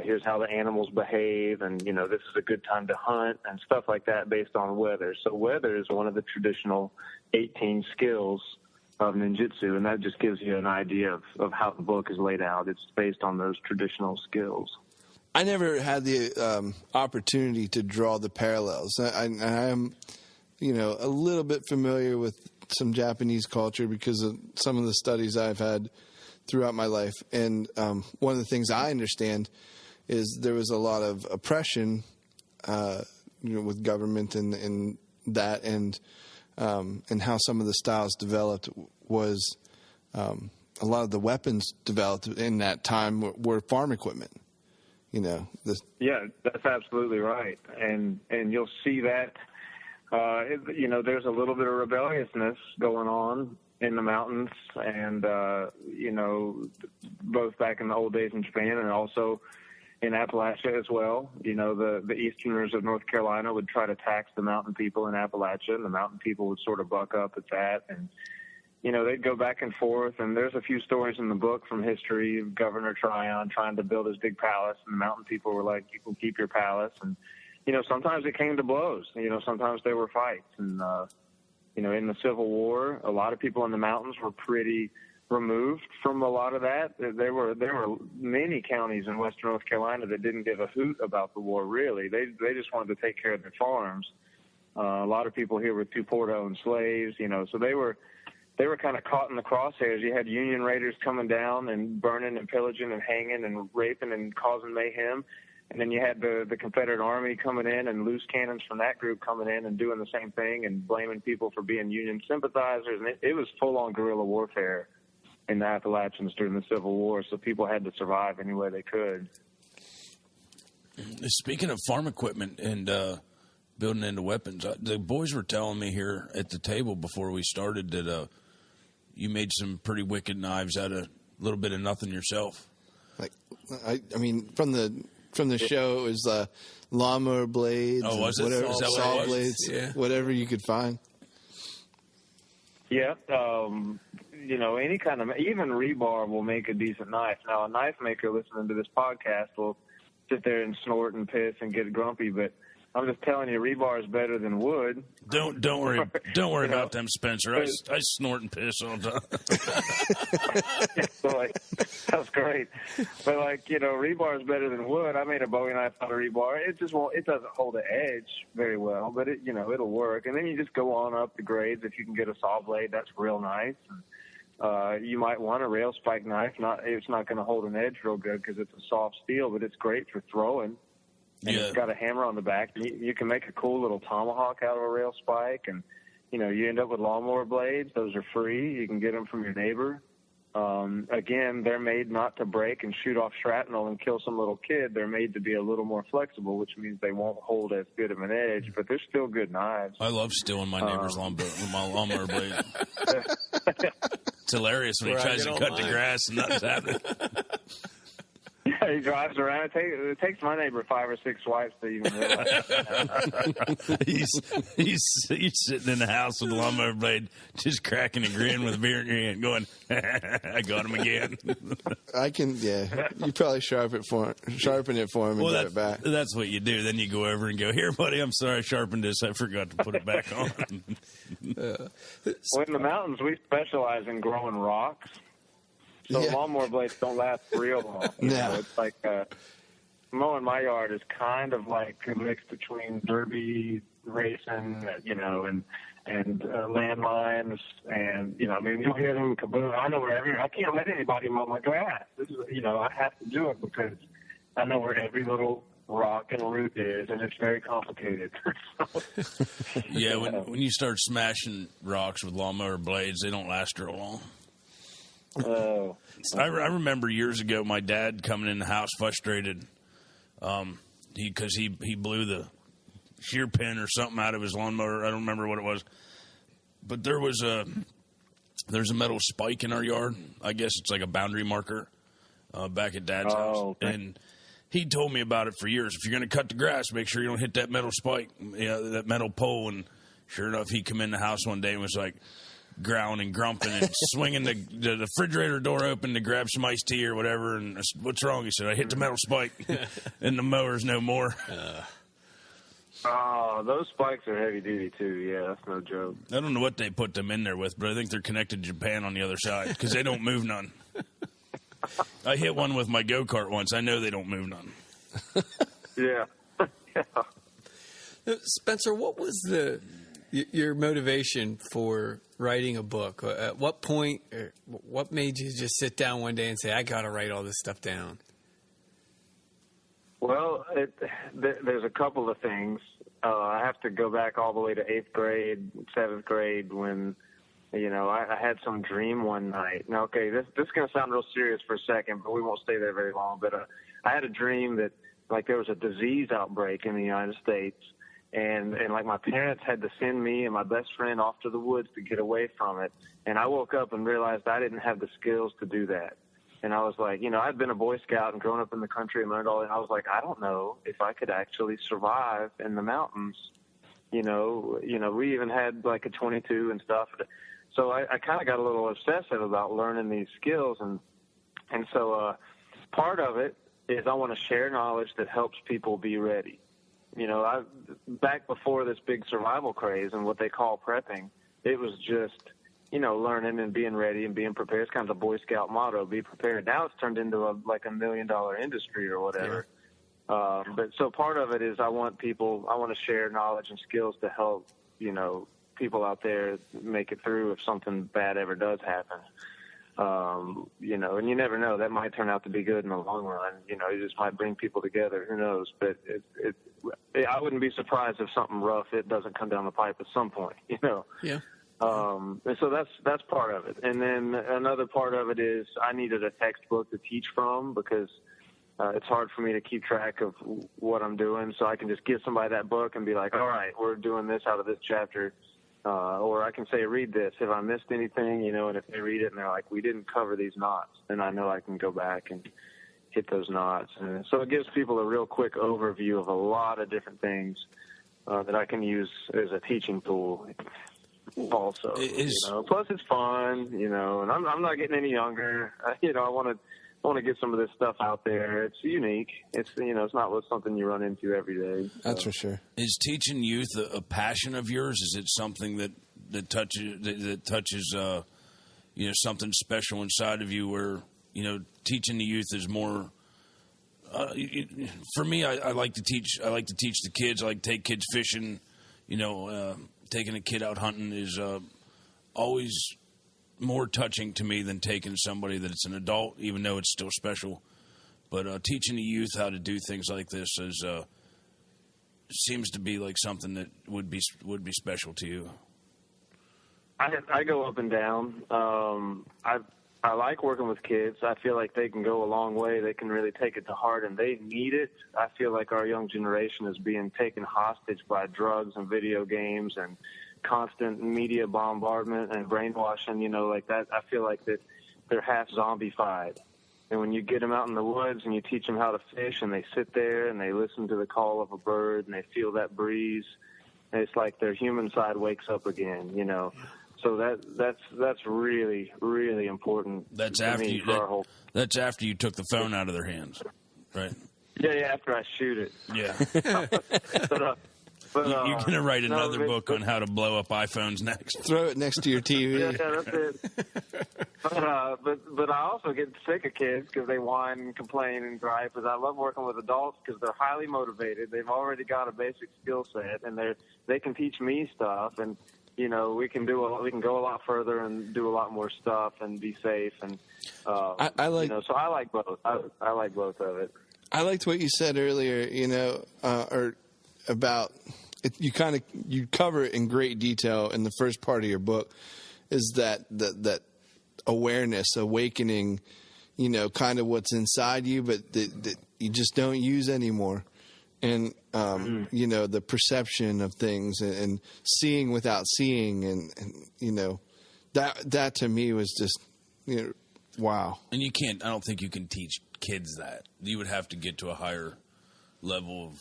here's how the animals behave, and, you know, this is a good time to hunt and stuff like that based on weather. So weather is one of the traditional 18 skills of ninjutsu, and that just gives you an idea of how the book is laid out. It's based on those traditional skills. I never had the opportunity to draw the parallels. I am, you know, a little bit familiar with some Japanese culture because of some of the studies I've had throughout my life. And one of the things I understand is there was a lot of oppression, you know, with government and that, and how some of the styles developed was a lot of the weapons developed in that time were farm equipment. You know, yeah, that's absolutely right, and you'll see that. You know, there's a little bit of rebelliousness going on in the mountains, and you know, both back in the old days in Japan and also in Appalachia as well. You know, the Easterners of North Carolina would try to tax the mountain people in Appalachia, and the mountain people would sort of buck up at that, and you know, they'd go back and forth, and there's a few stories in the book from history of Governor Tryon trying to build his big palace, and the mountain people were like, you can keep your palace. And, you know, sometimes it came to blows. You know, sometimes there were fights. And, you know, in the Civil War, a lot of people in the mountains were pretty removed from a lot of that. There were many counties in western North Carolina that didn't give a hoot about the war, really. They just wanted to take care of their farms. A lot of people here were too poor to own slaves, you know, so they were kind of caught in the crosshairs. You had Union raiders coming down and burning and pillaging and hanging and raping and causing mayhem. And then you had the Confederate Army coming in and loose cannons from that group coming in and doing the same thing and blaming people for being Union sympathizers. And it was full-on guerrilla warfare in the Appalachians during the Civil War, so people had to survive any way they could. Speaking of farm equipment and building into weapons, the boys were telling me here at the table before we started that you made some pretty wicked knives out of a little bit of nothing yourself. Like, I mean, from the show, it was lawnmower blades, was it? Whatever, saw blades, whatever you could find. Yeah, you know, any kind of, even rebar will make a decent knife. Now, a knife maker listening to this podcast will sit there and snort and piss and get grumpy, but I'm just telling you, rebar is better than wood. Don't worry about them, Spencer. I snort and piss all the time. So, like, that's great. But, like, you know, rebar is better than wood. I made a Bowie knife out of rebar. It doesn't hold the edge very well, but it, you know, it'll work. And then you just go on up the grades. If you can get a saw blade, that's real nice. And, you might want a rail spike knife. It's not going to hold an edge real good because it's a soft steel, but it's great for throwing. And it's got a hammer on the back. You can make a cool little tomahawk out of a rail spike. And, you know, you end up with lawnmower blades. Those are free. You can get them from your neighbor. Again, they're made not to break and shoot off shrapnel and kill some little kid. They're made to be a little more flexible, which means they won't hold as good of an edge, but they're still good knives. I love stealing my neighbor's lawnmower blade. It's hilarious when he tries to cut the grass and nothing's happening. He drives around. It takes my neighbor 5 or 6 swipes to even realize. he's sitting in the house with a lawnmower blade, just cracking a grin with a beer in your hand, going, "I got him again." I can, You probably sharpen it for him and get it back. That's what you do. Then you go over and go, "Here, buddy, I'm sorry I sharpened this. I forgot to put it back on." Well, in the mountains, we specialize in growing rocks. So lawnmower blades don't last real long. You know, it's like mowing my yard is kind of like a mix between derby racing, you know, and landmines, and you know, I mean, you'll hear them kaboom. I know where I can't let anybody mow my grass. This is, you know, I have to do it because I know where every little rock and root is, and it's very complicated. Yeah, when you start smashing rocks with lawnmower blades, they don't last real long. Oh. I remember years ago my dad coming in the house frustrated because he blew the shear pin or something out of his lawnmower. I don't remember what it was. But there's a metal spike in our yard. I guess it's like a boundary marker back at Dad's house. Okay. And he told me about it for years. If you're going to cut the grass, make sure you don't hit that metal spike, that metal pole. And sure enough, he come in the house one day and was like growling and grumping and swinging the refrigerator door open to grab some iced tea or whatever. And I said, "What's wrong?" He said, "I hit the metal spike and the mower's no more." Oh, those spikes are heavy duty too. Yeah, that's no joke. I don't know what they put them in there with, but I think they're connected to Japan on the other side because they don't move none. I hit one with my go-kart once. I know they don't move none. Yeah. Yeah. Spencer, what was your motivation for writing a book? At what point, what made you just sit down one day and say, I got to write all this stuff down? Well, there's a couple of things. I have to go back all the way to 8th grade, 7th grade when, I had some dream one night. Now, okay, this is going to sound real serious for a second, but we won't stay there very long. But I had a dream that, like, there was a disease outbreak in the United States, and like my parents had to send me and my best friend off to the woods to get away from it. And I woke up and realized I didn't have the skills to do that. And I was like, I'd been a Boy Scout and grown up in the country and learned all that. And I was like, I don't know if I could actually survive in the mountains. We even had like a 22 and stuff. So I kind of got a little obsessive about learning these skills. And so part of it is I want to share knowledge that helps people be ready. Back before this big survival craze and what they call prepping, it was just, learning and being ready and being prepared. It's kind of the Boy Scout motto, be prepared. Now it's turned into a $1 million industry or whatever. Yeah. But so part of it is I want to share knowledge and skills to help, people out there make it through if something bad ever does happen. And you never know, that might turn out to be good in the long run. You just might bring people together. Who knows? But I wouldn't be surprised if something rough, it doesn't come down the pipe at some point, Yeah. And so that's part of it. And then another part of it is I needed a textbook to teach from because it's hard for me to keep track of what I'm doing. So I can just give somebody that book and be like, all right, we're doing this out of this chapter. Or I can say, read this. If I missed anything, and if they read it and they're like, we didn't cover these knots, then I know I can go back and hit those knots. And so it gives people a real quick overview of a lot of different things that I can use as a teaching tool. Also, plus it's fun, and I'm not getting any younger. I want to get some of this stuff out there. It's unique. It's it's not something you run into every day. So. That's for sure. Is teaching youth a passion of yours? Is it something that touches something special inside of you? Where teaching the youth is more. For me, I like to teach. I like to teach the kids. I like to take kids fishing. Taking a kid out hunting is always more touching to me than taking somebody that's an adult, even though it's still special. But teaching the youth how to do things like this seems to be like something that would be special to you. I go up and down. I like working with kids. I feel like they can go a long way. They can really take it to heart, and they need it. I feel like our young generation is being taken hostage by drugs and video games and constant media bombardment and brainwashing, like that. I feel like that they're half zombified. And when you get them out in the woods and you teach them how to fish and they sit there and they listen to the call of a bird and they feel that breeze, it's like their human side wakes up again, So that's really, really important. That's after you. That's after you took the phone out of their hands, right? Yeah. After I shoot it. Yeah. But, you're gonna write another book on how to blow up iPhones next. Throw it next to your TV. Yeah, that's it. But I also get sick of kids because they whine and complain and gripe. Because I love working with adults because they're highly motivated. They've already got a basic skill set, and they can teach me stuff and. We can go a lot further and do a lot more stuff and be safe. And, I like, so I like both. I like both of it. I liked what you said earlier, or about it, you cover it in great detail in the first part of your book, is that awareness, awakening, kind of what's inside you, but that you just don't use anymore. And, the perception of things and seeing without seeing. And that to me was just, wow. And I don't think you can teach kids that. You would have to get to a higher level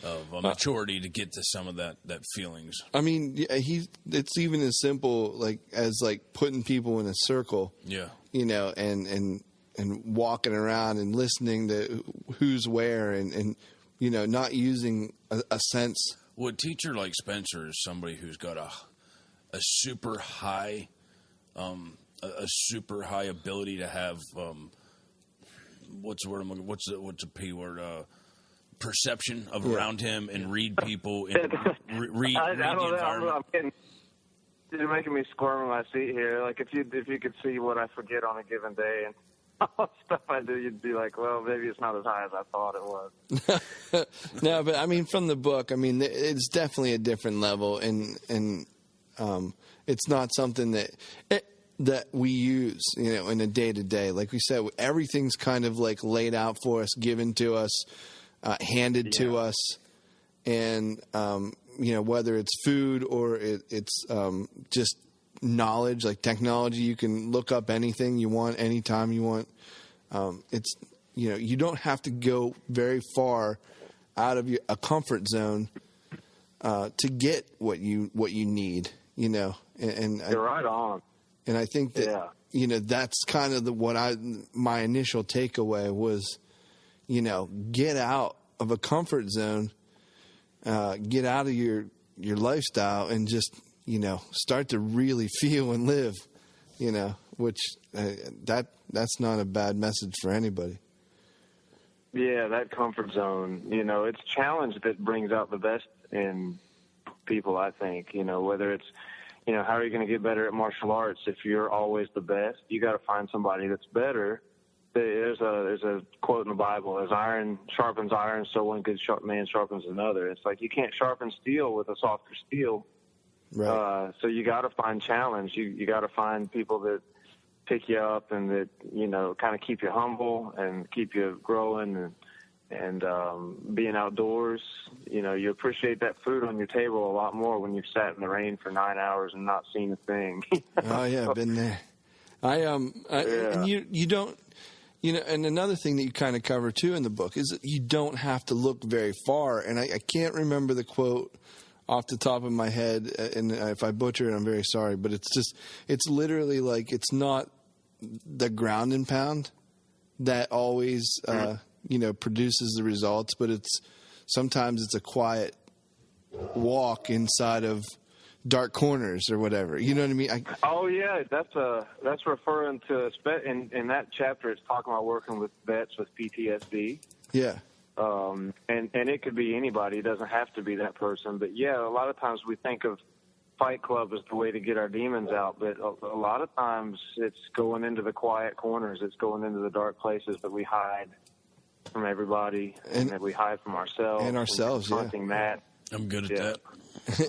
of maturity to get to some of that feelings. I mean, it's even as simple as putting people in a circle. Yeah. And walking around and listening to who's where and not using a sense. Well, a teacher like Spencer is somebody who's got a super high ability to have what's the word? What's the P word? Perception of around him and read people and read the environment. You're making me squirm in my seat here. Like if you could see what I forget on a given day and all the stuff I do, you'd be like, well, maybe it's not as high as I thought it was. No, but I mean, from the book, I mean, it's definitely a different level, and it's not something that we use, in a day to day. Like we said, everything's kind of laid out for us, given to us, handed to us, and whether it's food or it's just knowledge, like technology, you can look up anything you want anytime you want. It's you don't have to go very far out of a comfort zone to get what you need. And you're right on. And I think that that's kind of my initial takeaway was, get out of a comfort zone, get out of your lifestyle, and just start to really feel and live, which that's not a bad message for anybody. Yeah, that comfort zone, it's challenge that brings out the best in people, I think, whether it's, how are you going to get better at martial arts if you're always the best? You got to find somebody that's better. There's a quote in the Bible: "As iron sharpens iron, so one good man sharpens another." It's like you can't sharpen steel with a softer steel. Right. So you got to find challenge. You got to find people that pick you up and that kind of keep you humble and keep you growing and being outdoors. You appreciate that food on your table a lot more when you've sat in the rain for 9 hours and not seen a thing. Oh yeah, I've been there. And you don't. And another thing that you kind of cover too in the book is that you don't have to look very far. And I can't remember the quote off the top of my head, and if I butcher it, I'm very sorry. But it's literally it's not the ground and pound that always produces the results, but sometimes it's a quiet walk inside of dark corners or whatever. You know what I mean? Oh yeah, that's referring to in that chapter. It's talking about working with vets with PTSD. Yeah. And it could be anybody. It doesn't have to be that person. But yeah, a lot of times we think of Fight Club as the way to get our demons out, but a lot of times it's going into the quiet corners. It's going into the dark places that we hide from everybody and that we hide from ourselves. And ourselves, yeah. That. I'm good at that.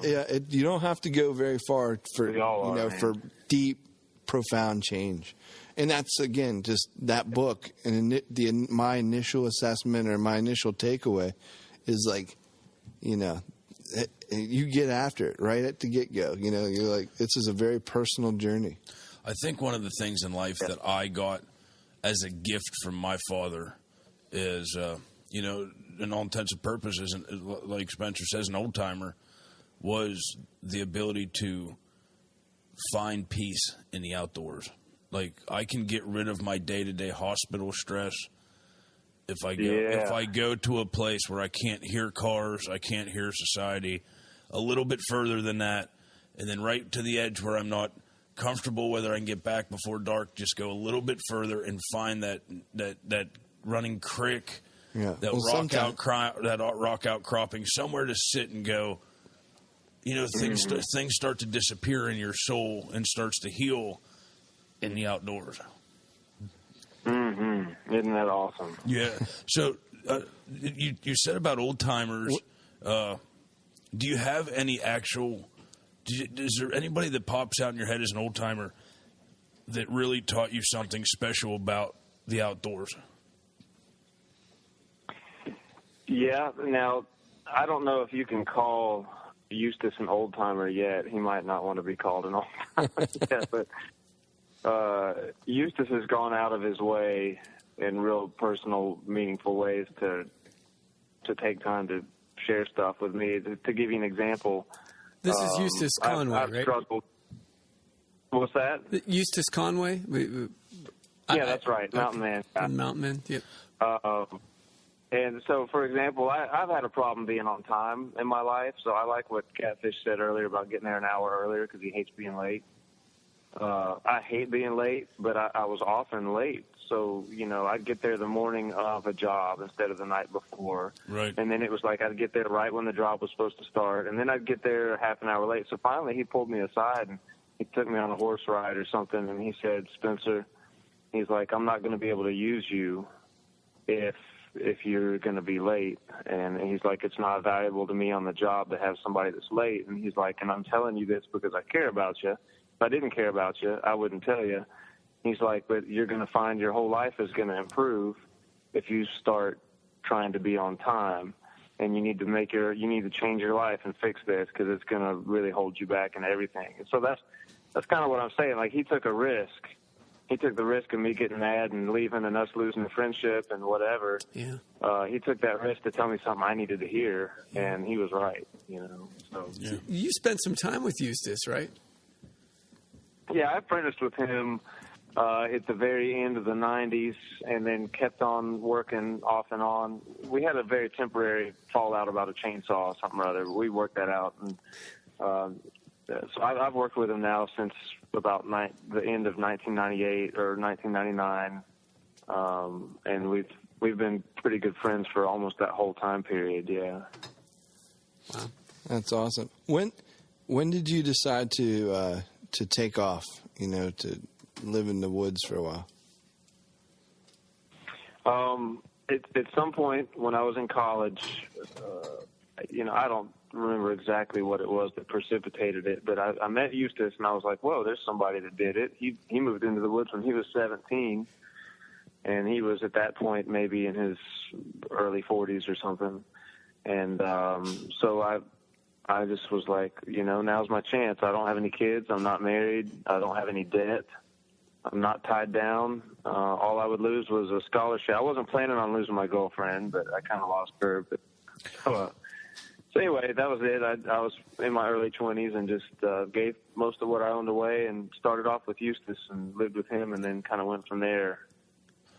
Yeah, you don't have to go very far for deep, profound change. And that's, again, just that book. And my initial assessment or my initial takeaway is you get after it right at the get-go. You're like, this is a very personal journey. I think one of the things in life that I got as a gift from my father is, in all intents and purposes, and like Spencer says, an old-timer, was the ability to find peace in the outdoors. Like, I can get rid of my day-to-day hospital stress if I go to a place where I can't hear cars, I can't hear society, a little bit further than that, and then right to the edge where I'm not comfortable whether I can get back before dark, just go a little bit further and find that running creek, that rock outcropping, somewhere to sit and go. Things start to disappear in your soul and starts to heal in the outdoors. Mm-hmm. Isn't that awesome? Yeah. So you said about old timers. Do you have any actual? Is there anybody that pops out in your head as an old timer that really taught you something special about the outdoors? Yeah. Now, I don't know if you can call Eustace an old timer yet. He might not want to be called an old timer yet, but Eustace has gone out of his way in real personal, meaningful ways to take time to share stuff with me. To give you an example, this is Eustace Conway, I've right? Struggled. What's that? Eustace Conway? Yeah, that's right. Mountain Man. Mountain Man, yep. And so, for example, I've had a problem being on time in my life. So I like what Catfish said earlier about getting there an hour earlier because he hates being late. I hate being late, but I was often late. So, I'd get there the morning of a job instead of the night before. Right. And then it was like I'd get there right when the job was supposed to start. And then I'd get there half an hour late. So finally he pulled me aside and he took me on a horse ride or something. And he said, Spencer, he's like, I'm not going to be able to use you if you're going to be late. And he's like, it's not valuable to me on the job to have somebody that's late. And he's like, and I'm telling you this because I care about you. If I didn't care about you, I wouldn't tell you. He's like, but you're going to find your whole life is going to improve if you start trying to be on time. And you need to change your life and fix this because it's going to really hold you back and everything. And so that's kind of what I'm saying. Like, he took a risk. He took the risk of me getting mad and leaving and us losing the friendship and whatever. Yeah. He took that risk to tell me something I needed to hear, and he was right, So. Yeah. You spent some time with Eustace, right? Yeah, I apprenticed with him at the very end of the 90s and then kept on working off and on. We had a very temporary fallout about a chainsaw or something or other. We worked that out. And so I've worked with him now since about the end of 1998 or 1999. And we've been pretty good friends for almost that whole time period, yeah. Wow. That's awesome. When did you decide to take off, to live in the woods for a while? At some point when I was in college, I don't remember exactly what it was that precipitated it, but I met Eustace and I was like, whoa, there's somebody that did it. He moved into the woods when he was 17, and he was at that point maybe in his early 40s or something. And so I just was like, now's my chance. I don't have any kids. I'm not married. I don't have any debt. I'm not tied down. All I would lose was a scholarship. I wasn't planning on losing my girlfriend, but I kind of lost her. But, so anyway, that was it. I was in my early 20s and just gave most of what I owned away and started off with Eustace and lived with him and then kind of went from there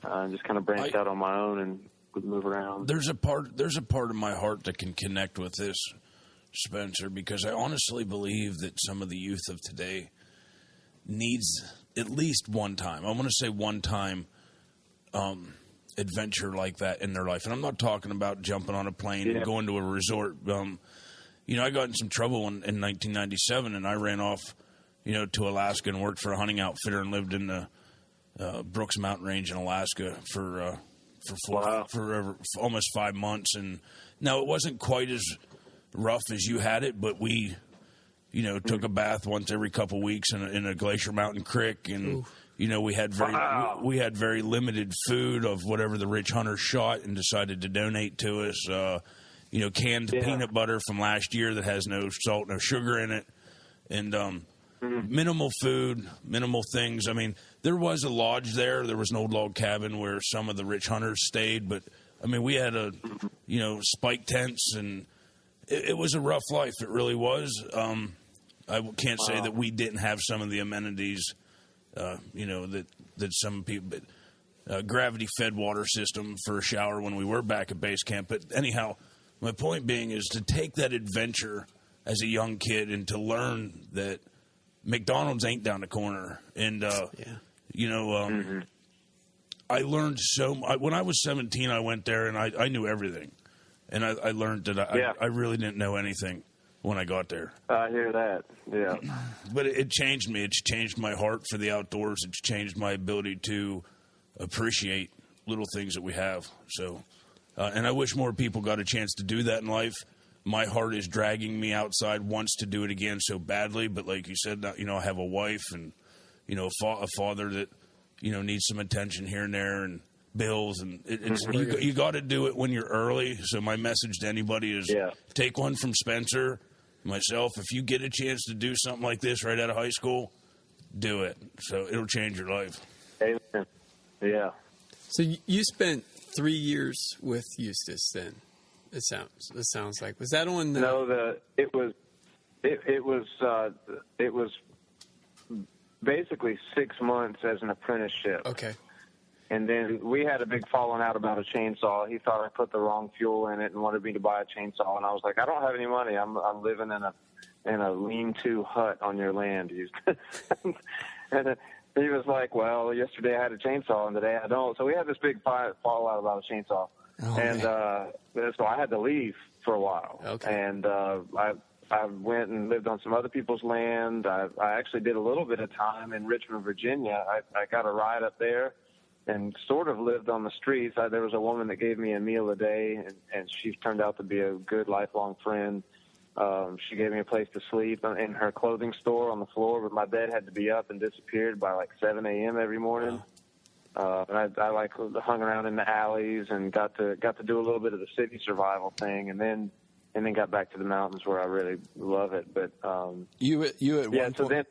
and just kind of branched out on my own and would move around. There's a part of my heart that can connect with this, Spencer, because I honestly believe that some of the youth of today needs at least one time. I want to say one time adventure like that in their life. And I'm not talking about jumping on a plane and going to a resort. I got in some trouble in 1997, and I ran off, to Alaska and worked for a hunting outfitter and lived in the Brooks Mountain Range in Alaska for almost 5 months. And now it wasn't quite as rough as you had it, but we took a bath once every couple weeks in a Glacier Mountain Creek, and we had very limited food of whatever the rich hunters shot and decided to donate to us. Canned peanut butter from last year that has no salt, no sugar in it, and minimal food, minimal things. I mean, there was a lodge there. There was an old log cabin where some of the rich hunters stayed, but I mean, we had spike tents, and it was a rough life. It really was. I can't say that we didn't have some of the amenities, that some people, gravity-fed water system for a shower when we were back at base camp. But anyhow, my point being is to take that adventure as a young kid and to learn that McDonald's ain't down the corner. And, I learned when I was 17, I went there and I knew everything. And I learned that I really didn't know anything when I got there. I hear that, yeah. But it changed me. It's changed my heart for the outdoors. It's changed my ability to appreciate little things that we have. So, and I wish more people got a chance to do that in life. My heart is dragging me outside, wants to do it again so badly. But like you said, I have a wife and, a father that, needs some attention here and there and bills. And you got to do it when you're early. So my message to anybody is take one from Spencer, myself. If you get a chance to do something like this right out of high school, do it. So it'll change your life. Amen. Yeah. So you spent 3 years with Eustace then. It sounds like. Was that on? No, it was basically 6 months as an apprenticeship. Okay. And then we had a big falling out about a chainsaw. He thought I put the wrong fuel in it and wanted me to buy a chainsaw. And I was like, I don't have any money. I'm living in a lean-to hut on your land. And he was like, well, yesterday I had a chainsaw and today I don't. So we had this big fallout about a chainsaw. Oh, and so I had to leave for a while. Okay. And I went and lived on some other people's land. I actually did a little bit of time in Richmond, Virginia. I got a ride up there and sort of lived on the streets. There was a woman that gave me a meal a day, and she turned out to be a good lifelong friend. She gave me a place to sleep in her clothing store on the floor, but my bed had to be up and disappeared by like 7 a.m. every morning. Wow. And I like hung around in the alleys and got to do a little bit of the city survival thing, and then got back to the mountains where I really love it. But you at one point. So then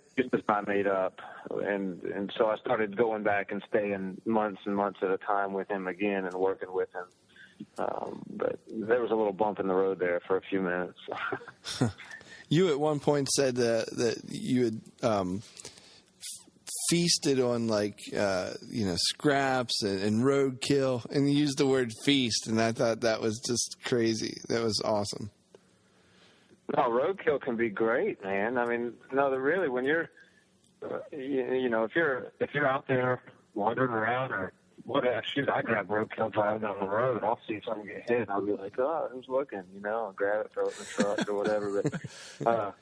I made up, and so I started going back and staying months and months at a time with him again and working with him. But there was a little bump in the road there for a few minutes. You at one point said that you had feasted on scraps and roadkill, and you used the word feast, and I thought that was just crazy. That was awesome. No, roadkill can be great, man. I mean, really, when you're, if you're out there wandering around or I grab roadkill driving down the road. I'll see something get hit, and I'll be like, oh, who's looking? I'll grab it, throw it in the truck or whatever. But,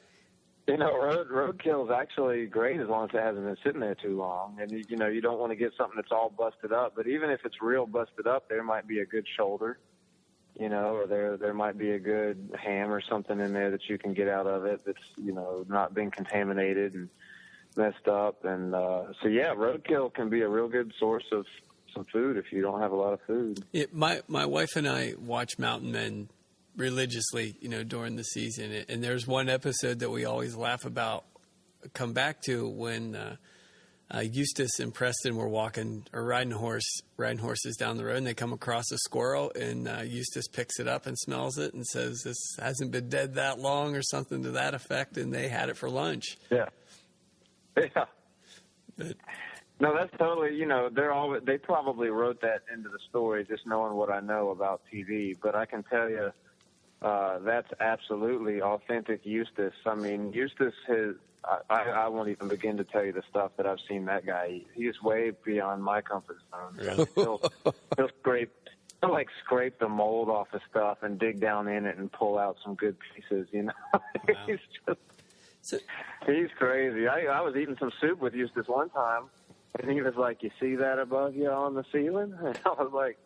roadkill is actually great as long as it hasn't been sitting there too long. And, you don't want to get something that's all busted up. But even if it's real busted up, there might be a good shoulder, or there might be a good ham or something in there that you can get out of it that's, not been contaminated and messed up. And roadkill can be a real good source of some food if you don't have a lot of food. Yeah, my wife and I watch Mountain Men religiously, during the season. And there's one episode that we always laugh about, come back to, when Eustace and Preston were riding horses down the road, and they come across a squirrel, and Eustace picks it up and smells it and says, this hasn't been dead that long, or something to that effect, and they had it for lunch. Yeah. Yeah. But, no, that's totally, they probably wrote that into the story just knowing what I know about TV. But I can tell you that's absolutely authentic Eustace. I mean, Eustace I won't even begin to tell you the stuff that I've seen that guy eat. He's way beyond my comfort zone. Really? He'll scrape the mold off of stuff and dig down in it and pull out some good pieces, Wow. He's crazy. I was eating some soup with Eustace one time, and he was like, you see that above you on the ceiling? And I was like,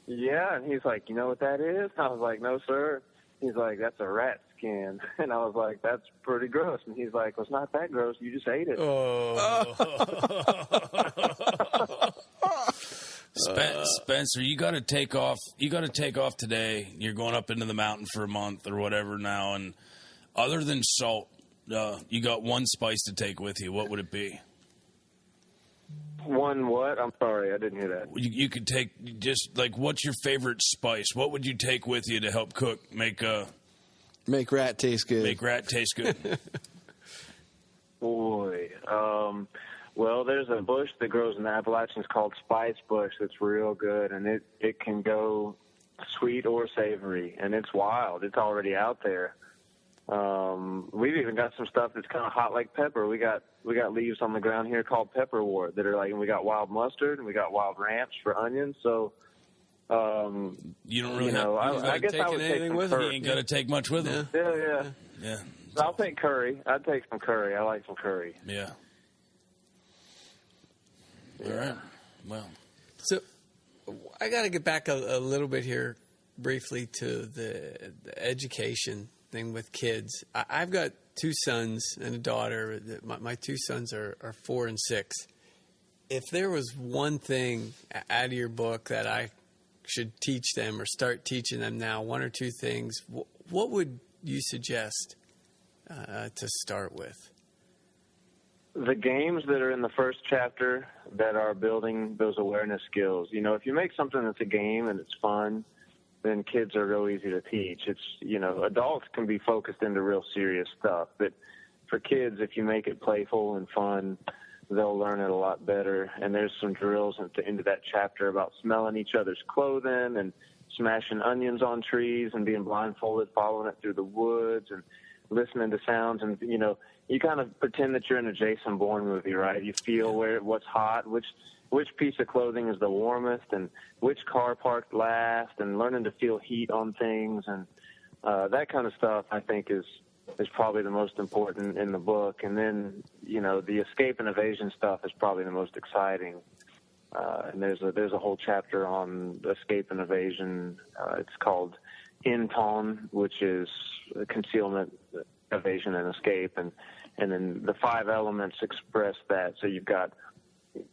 yeah. And he's like, you know what that is? I was like, no, sir. He's like, that's a rat skin. And I was like, that's pretty gross. And he's like, well, it's not that gross. You just ate it. Oh. Spencer, you got to take off. You got to take off today. You're going up into the mountain for a month or whatever now. And other than salt, you got one spice to take with you. What would it be? One what? I'm sorry, I didn't hear that. You could take what's your favorite spice? What would you take with you to help cook? Make rat taste good. Make rat taste good. Boy, well, there's a bush that grows in the Appalachians called spice bush that's real good, and it can go sweet or savory, and it's wild. It's already out there. We've even got some stuff that's kind of hot like pepper. We got leaves on the ground here called pepperwort that are and we got wild mustard and we got wild ranch for onions. So, you don't really I guess I would take some curry. You ain't got to take much with it. Yeah. I'll take curry. I'd take some curry. I like some curry. Yeah. All right. Well, So I got to get back a little bit here briefly to the education thing with kids. I've got 2 sons and a daughter. My 2 sons are 4 and 6. If there was one thing out of your book that I should teach them or start teaching them now, 1 or 2 things, what would you suggest to start with? The games that are in the first chapter that are building those awareness skills. You know, if you make something that's a game and it's fun, then kids are real easy to teach. It's, you know, adults can be focused into real serious stuff, but for kids, if you make it playful and fun, they'll learn it a lot better. And there's some drills at the end of that chapter about smelling each other's clothing and smashing onions on trees and being blindfolded, following it through the woods and listening to sounds. And, you know, you kind of pretend that you're in a Jason Bourne movie, right? You feel what's hot, which piece of clothing is the warmest, and which car parked last, and learning to feel heat on things. And that kind of stuff, I think, is probably the most important in the book. And then, you know, the escape and evasion stuff is probably the most exciting. And there's a whole chapter on escape and evasion. It's called INTON, which is concealment, evasion, and escape. And then the 5 elements express that. So you've got,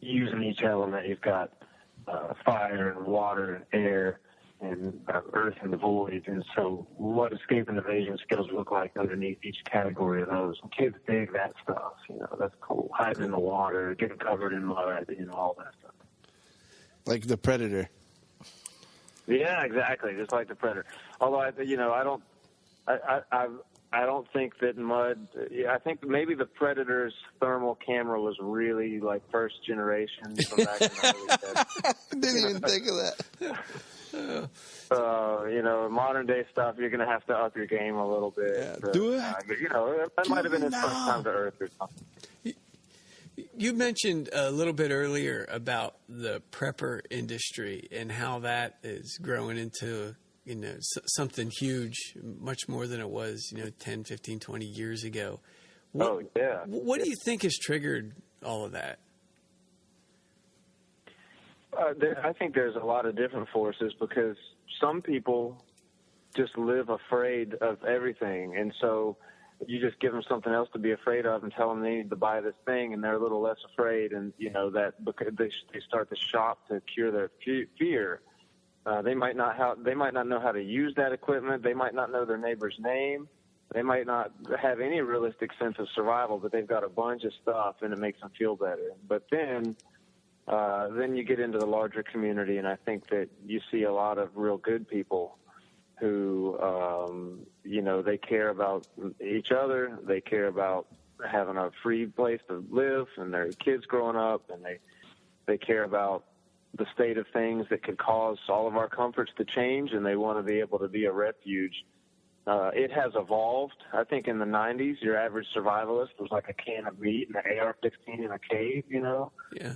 using each element, you've got fire and water and air and earth and the void. And so what escape and evasion skills look like underneath each category of those. And kids dig that stuff. You know, that's cool. Hiding in the water, getting covered in mud, you know, all that stuff. Like the Predator. Yeah, exactly. Just like the Predator. Although, I don't think that mud. I think maybe the Predator's thermal camera was really like first generation from back in the early 70s. Didn't even think of that. You know, modern day stuff, you're going to have to up your game a little bit. Yeah, do it. But, you know, that might have been his first time to Earth or something. You mentioned a little bit earlier about the prepper industry and how that is growing into, you know, something huge, much more than it was, you know, 10, 15, 20 years ago. What do you think has triggered all of that? I think there's a lot of different forces, because some people just live afraid of everything. And so you just give them something else to be afraid of and tell them they need to buy this thing, and they're a little less afraid. And, you know, that because they start to shop to cure their fear. They might not know how to use that equipment. They might not know their neighbor's name. They might not have any realistic sense of survival, but they've got a bunch of stuff, and it makes them feel better. But then you get into the larger community, and I think that you see a lot of real good people who, you know, they care about each other. They care about having a free place to live and their kids growing up, and they care about the state of things that could cause all of our comforts to change, and they want to be able to be a refuge. It has evolved. I think in the 90s, your average survivalist was like a can of meat and an AR-15 in a cave, you know? Yeah.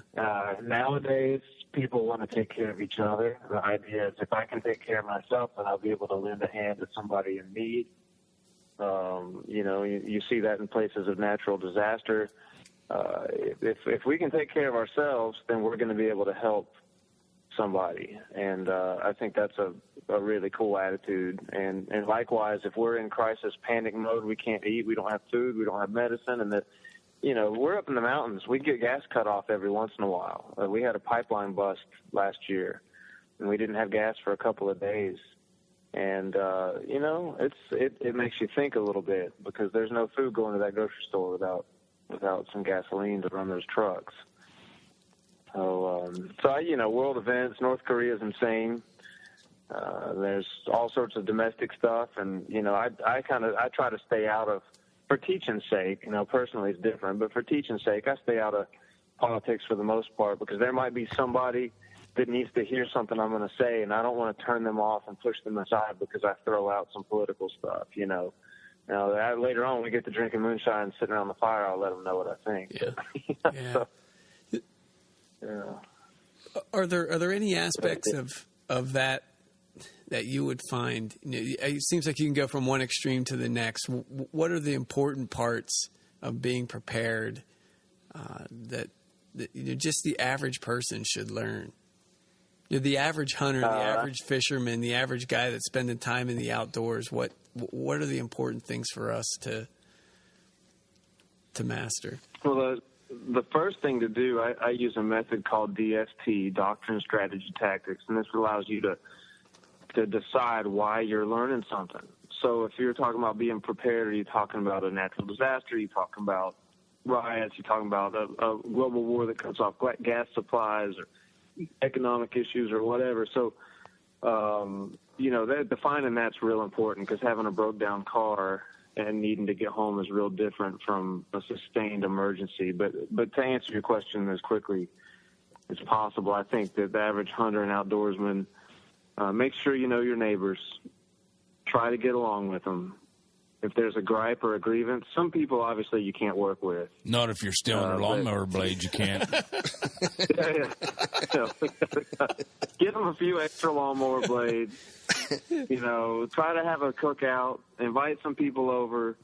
Nowadays, people want to take care of each other. The idea is if I can take care of myself, then I'll be able to lend a hand to somebody in need. You know, you see that in places of natural disaster. If we can take care of ourselves, then we're going to be able to help somebody. And I think that's a really cool attitude. And likewise, if we're in crisis panic mode, we can't eat, we don't have food, we don't have medicine, and that, you know, we're up in the mountains. We get gas cut off every once in a while. We had a pipeline bust last year, and we didn't have gas for a couple of days. And, you know, it makes you think a little bit, because there's no food going to that grocery store without some gasoline to run those trucks. So you know, world events, North Korea is insane. There's all sorts of domestic stuff, and, you know, I try to stay out of, for teaching's sake, you know, personally it's different, but for teaching's sake, I stay out of politics for the most part, because there might be somebody that needs to hear something I'm going to say, and I don't want to turn them off and push them aside because I throw out some political stuff, you know. Now, later on, when we get to drinking moonshine and sitting around the fire, I'll let them know what I think. Yeah. Yeah. So, yeah. Are there any aspects of that you would find? You know, it seems like you can go from one extreme to the next. What are the important parts of being prepared that you know, just the average person should learn? The average hunter, the average fisherman, the average guy that's spending time in the outdoors, what are the important things for us to master? Well, the first thing to do, I use a method called DST, Doctrine, Strategy, Tactics, and this allows you to decide why you're learning something. So if you're talking about being prepared, are you talking about a natural disaster? Are you talking about riots? You're talking about a global war that cuts off gas supplies or economic issues or whatever. So, defining that's real important, because having a broke down car and needing to get home is real different from a sustained emergency. But to answer your question as quickly as possible, I think that the average hunter and outdoorsman, make sure you know your neighbors. Try to get along with them. If there's a gripe or a grievance, some people obviously you can't work with. Not if you're stealing their lawnmower blades, you can't. Yeah. Give them a few extra lawnmower blades. Try to have a cookout. Invite some people over.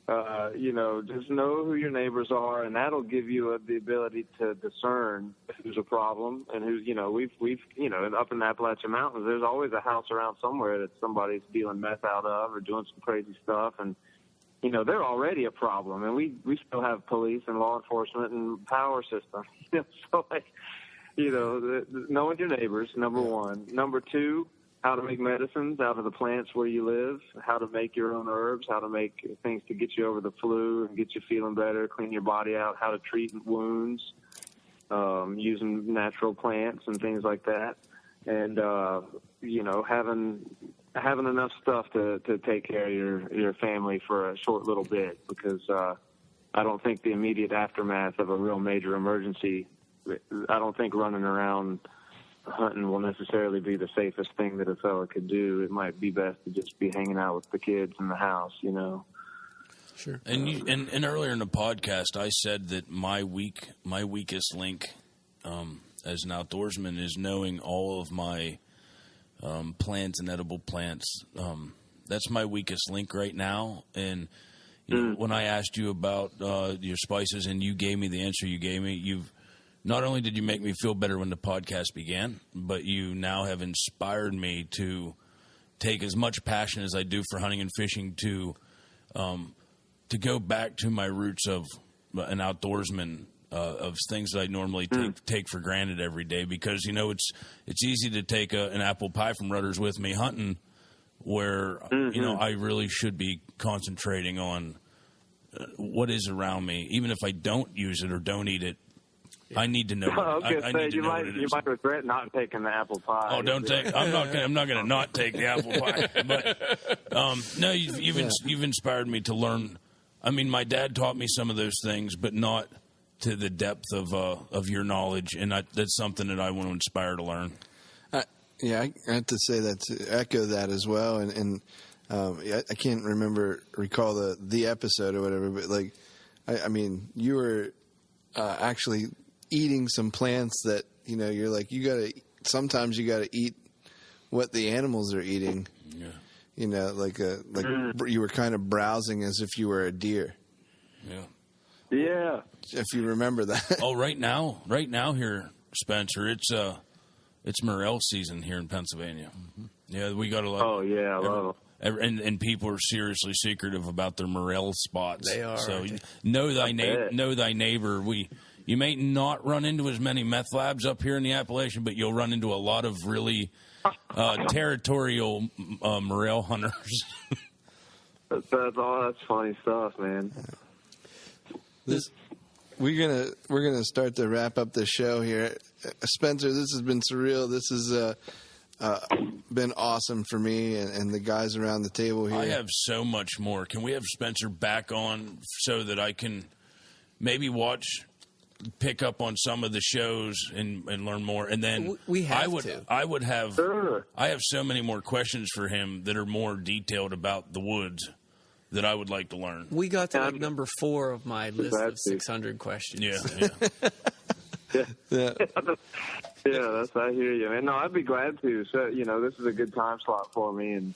Just know who your neighbors are, and that'll give you the ability to discern who's a problem and who's, we've up in the Appalachian Mountains, there's always a house around somewhere that somebody's stealing meth out of or doing some crazy stuff, and they're already a problem, and we still have police and law enforcement and power system. So knowing your neighbors, number one. Number two, how to make medicines out of the plants where you live, how to make your own herbs, how to make things to get you over the flu and get you feeling better, clean your body out, how to treat wounds, using natural plants and things like that. And, having enough stuff to take care of your family for a short little bit, because I don't think the immediate aftermath of a real major emergency, I don't think running around hunting will necessarily be the safest thing that a fella could do. It might be best to just be hanging out with the kids in the house, Sure. And earlier in the podcast, I said that my weakest link as an outdoorsman is knowing all of my plants and edible plants. That's my weakest link right now. And when I asked you about your spices and you gave me the answer you gave me, not only did you make me feel better when the podcast began, but you now have inspired me to take as much passion as I do for hunting and fishing to go back to my roots of an outdoorsman, of things that I normally take for granted every day. Because it's easy to take an apple pie from Rutter's with me hunting, where I really should be concentrating on what is around me, even if I don't use it or don't eat it. I need to know. You might regret not taking the apple pie. Oh, don't take. I'm not going to not take the apple pie. But no, you've inspired me to learn. I mean, my dad taught me some of those things, but not to the depth of your knowledge, and that's something that I want to inspire to learn. I have to say that, to echo that as well, and I can't recall the episode or whatever, but you were actually eating some plants that you're like, sometimes you gotta eat what the animals are eating. You were kind of browsing as if you were a deer. Yeah, if you remember that. Oh, right now here, Spencer, it's morel season here in Pennsylvania. Mm-hmm. Yeah, we got a lot. Oh yeah, I love it. And people are seriously secretive about their morel spots. They are. So know thy neighbor. You may not run into as many meth labs up here in the Appalachian, but you'll run into a lot of really territorial morel hunters. That's funny stuff, man. We're gonna start to wrap up the show here. Spencer, this has been surreal. This has been awesome for me and the guys around the table here. I have so much more. Can we have Spencer back on so that I can maybe pick up on some of the shows and learn more? And then I have so many more questions for him that are more detailed about the woods that I would like to learn. We got to number 4 of my list of 600 questions. Yeah. I hear you, man. No, I'd be glad to. So, this is a good time slot for me, and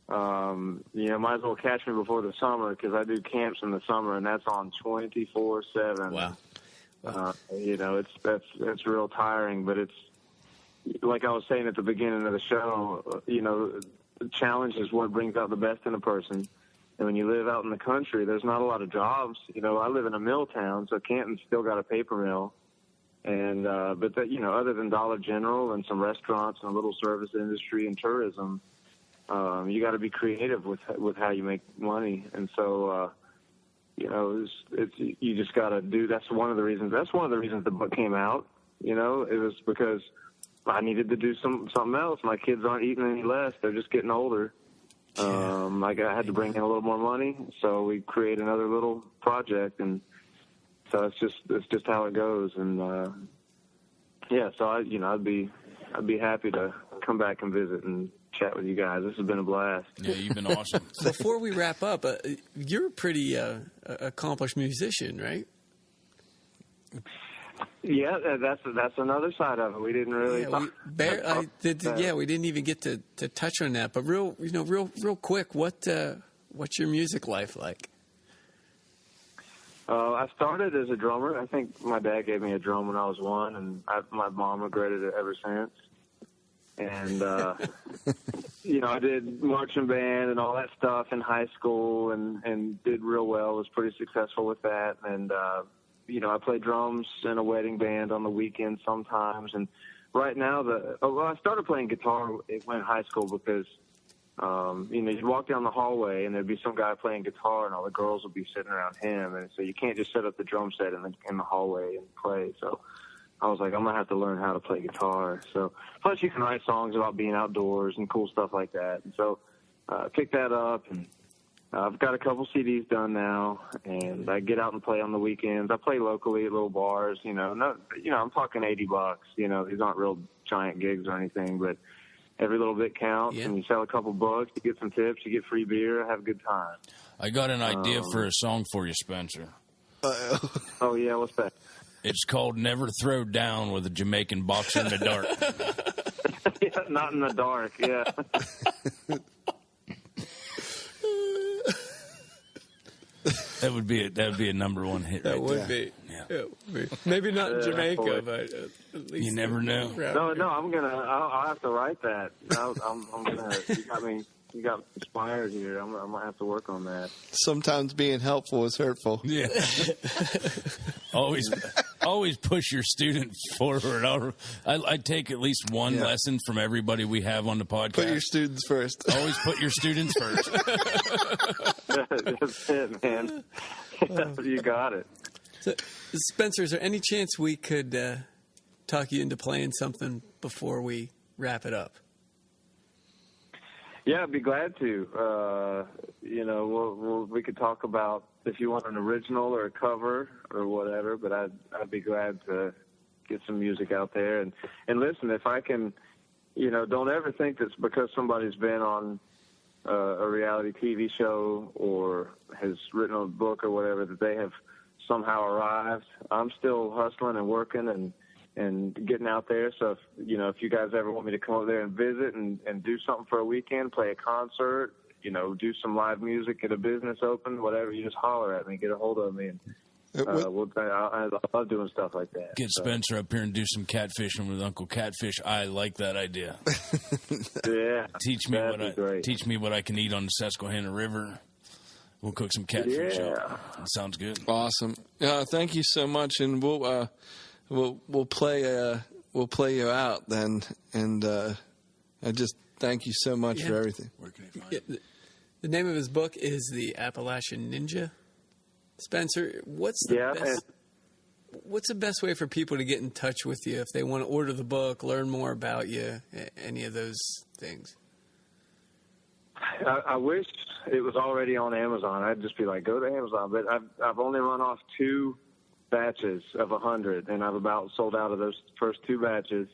might as well catch me before the summer, because I do camps in the summer, and that's on 24/7. Wow. It's real tiring, but it's like I was saying at the beginning of the show, the challenge is what brings out the best in a person. And when you live out in the country, there's not a lot of jobs. I live in a mill town, so Canton's still got a paper mill. And but that, other than Dollar General and some restaurants and a little service industry and tourism, you got to be creative with how you make money. And so, you just got to do. That's one of the reasons the book came out. It was because I needed to do something else. My kids aren't eating any less; they're just getting older. I had to bring in a little more money, so we create another little project, and so it's just how it goes. And so I'd be happy to come back and visit and chat with you guys. This has been a blast. Yeah, you've been awesome. Before we wrap up, you're a pretty accomplished musician, right? Yeah, that's another side of it. We didn't really. We didn't even get to touch on that. But real quick, what's your music life like? I started as a drummer. I think my dad gave me a drum when I was 1, and my mom regretted it ever since. And I did marching band and all that stuff in high school, and did real well. Was pretty successful with that, and. I play drums in a wedding band on the weekends sometimes. And right now, I started playing guitar in high school because, you'd walk down the hallway and there'd be some guy playing guitar and all the girls would be sitting around him. And so you can't just set up the drum set in the hallway and play. So I was like, I'm going to have to learn how to play guitar. So plus you can write songs about being outdoors and cool stuff like that. And so I picked that up, and I've got a couple CDs done now, and I get out and play on the weekends. I play locally at little bars, I'm talking $80. These aren't real giant gigs or anything, but every little bit counts. Yeah. And you sell a couple books, you get some tips, you get free beer, have a good time. I got an idea for a song for you, Spencer. Oh yeah, what's that? It's called "Never Throw Down" with a Jamaican boxer in the dark. Yeah, not in the dark. Yeah. That would be a number 1 hit. That right would there. be. Yeah. It would be. Maybe not in Jamaica, but at least you never know. No, I'll have to write that. I'm gonna. You got inspired here. I'm gonna have to work on that. Sometimes being helpful is hurtful. Yeah. Always push your student forward. I take at least one lesson from everybody we have on the podcast. Put your students first. Always put your students first. That's it, man. You got it. So, Spencer, is there any chance we could talk you into playing something before we wrap it up? Yeah, I'd be glad to. We could talk about if you want an original or a cover or whatever, but I'd be glad to get some music out there. And listen, if I can, don't ever think that's because somebody's been on a reality TV show or has written a book or whatever that they have somehow arrived. I'm still hustling and working and getting out there. So if you guys ever want me to come over there and visit and do something for a weekend, play a concert, do some live music at a business open, whatever, you just holler at me, get a hold of me. And I love doing stuff like that. Get Spencer up here and do some catfishing with Uncle Catfish. I like that idea. Yeah. Teach me what I can eat on the Susquehanna River. We'll cook some catfish up. That sounds good. Awesome. Thank you so much, and we'll play you out then. And I just thank you so much for everything. Where can I find it? The name of his book is The Appalachian Ninja. Spencer, what's the best way for people to get in touch with you if they want to order the book, learn more about you, any of those things? I wish it was already on Amazon. I'd just be like, go to Amazon. But I've only run off 2 batches of 100, and I've about sold out of those first 2 batches.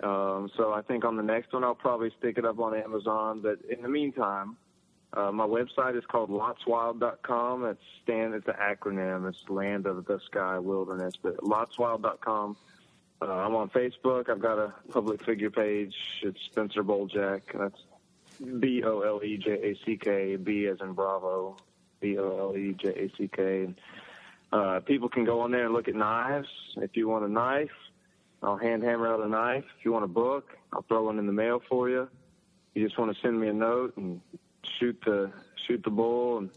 So I think on the next one I'll probably stick it up on Amazon. But in the meantime, my website is called lotswild.com. It's an acronym. It's Land of the Sky Wilderness. But lotswild.com. I'm on Facebook. I've got a public figure page. It's Spencer Boljack. That's Bolejack. B as in Bravo. Bolejack. People can go on there and look at knives. If you want a knife, I'll hand hammer out a knife. If you want a book, I'll throw one in the mail for you. You just want to send me a note and shoot the bull and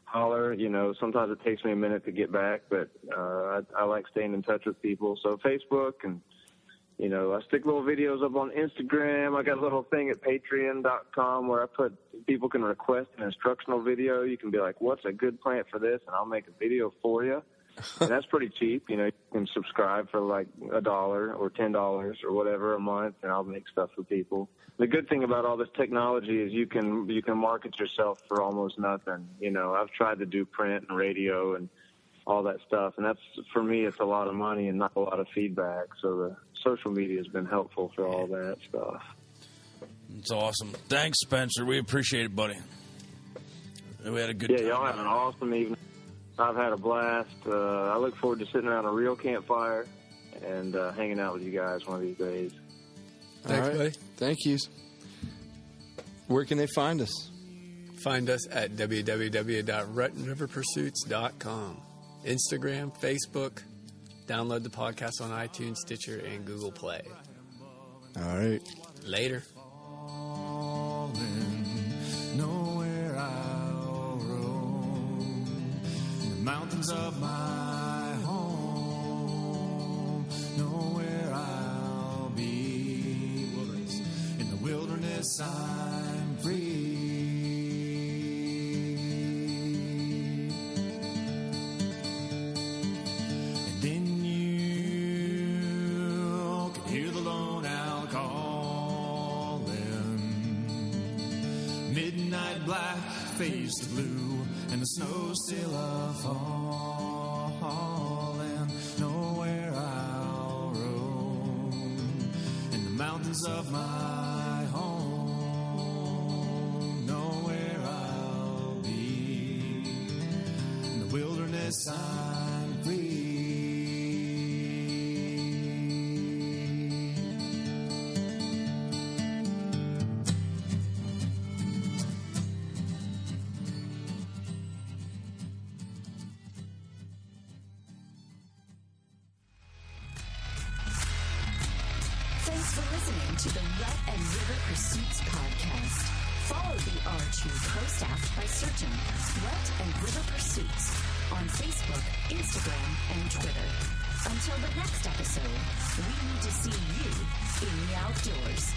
holler. You know, sometimes it takes me a minute to get back, but I like staying in touch with people. So Facebook, and, you know, I stick little videos up on Instagram. I got a little thing at patreon.com where people can request an instructional video. You can be like, what's a good plant for this? And I'll make a video for you. And that's pretty cheap. You know, you can subscribe for like $1 or $10 or whatever a month, and I'll make stuff for people. The good thing about all this technology is you can market yourself for almost nothing. You know, I've tried to do print and radio and all that stuff, and that's, for me, it's a lot of money and not a lot of feedback. So the social media has been helpful for all that stuff. It's awesome. Thanks, Spencer. We appreciate it, buddy. We had a good time. Yeah, y'all have an awesome evening. I've had a blast. I look forward to sitting around a real campfire and hanging out with you guys one of these days. Thanks, buddy. Thank you. Where can they find us? Find us at www.ruttenriverpursuits.com. Instagram, Facebook. Download the podcast on iTunes, Stitcher, and Google Play. All right. Later. Nowhere I'll roam, in the mountains of my home. Nowhere I'll be, in the wilderness I'm free. And then you can hear the lone owl calling. Midnight black faced blue, and the snow still a-falling. Nowhere I'll roam, in the mountains of my home. Nowhere I'll be, in the wilderness I'm free. Thanks for listening to the Rut and River Pursuits podcast. Follow the R2 Pro staff by searching Rut and River Pursuits on Facebook, Instagram, and Twitter. Until the next episode, we need to see you in the outdoors.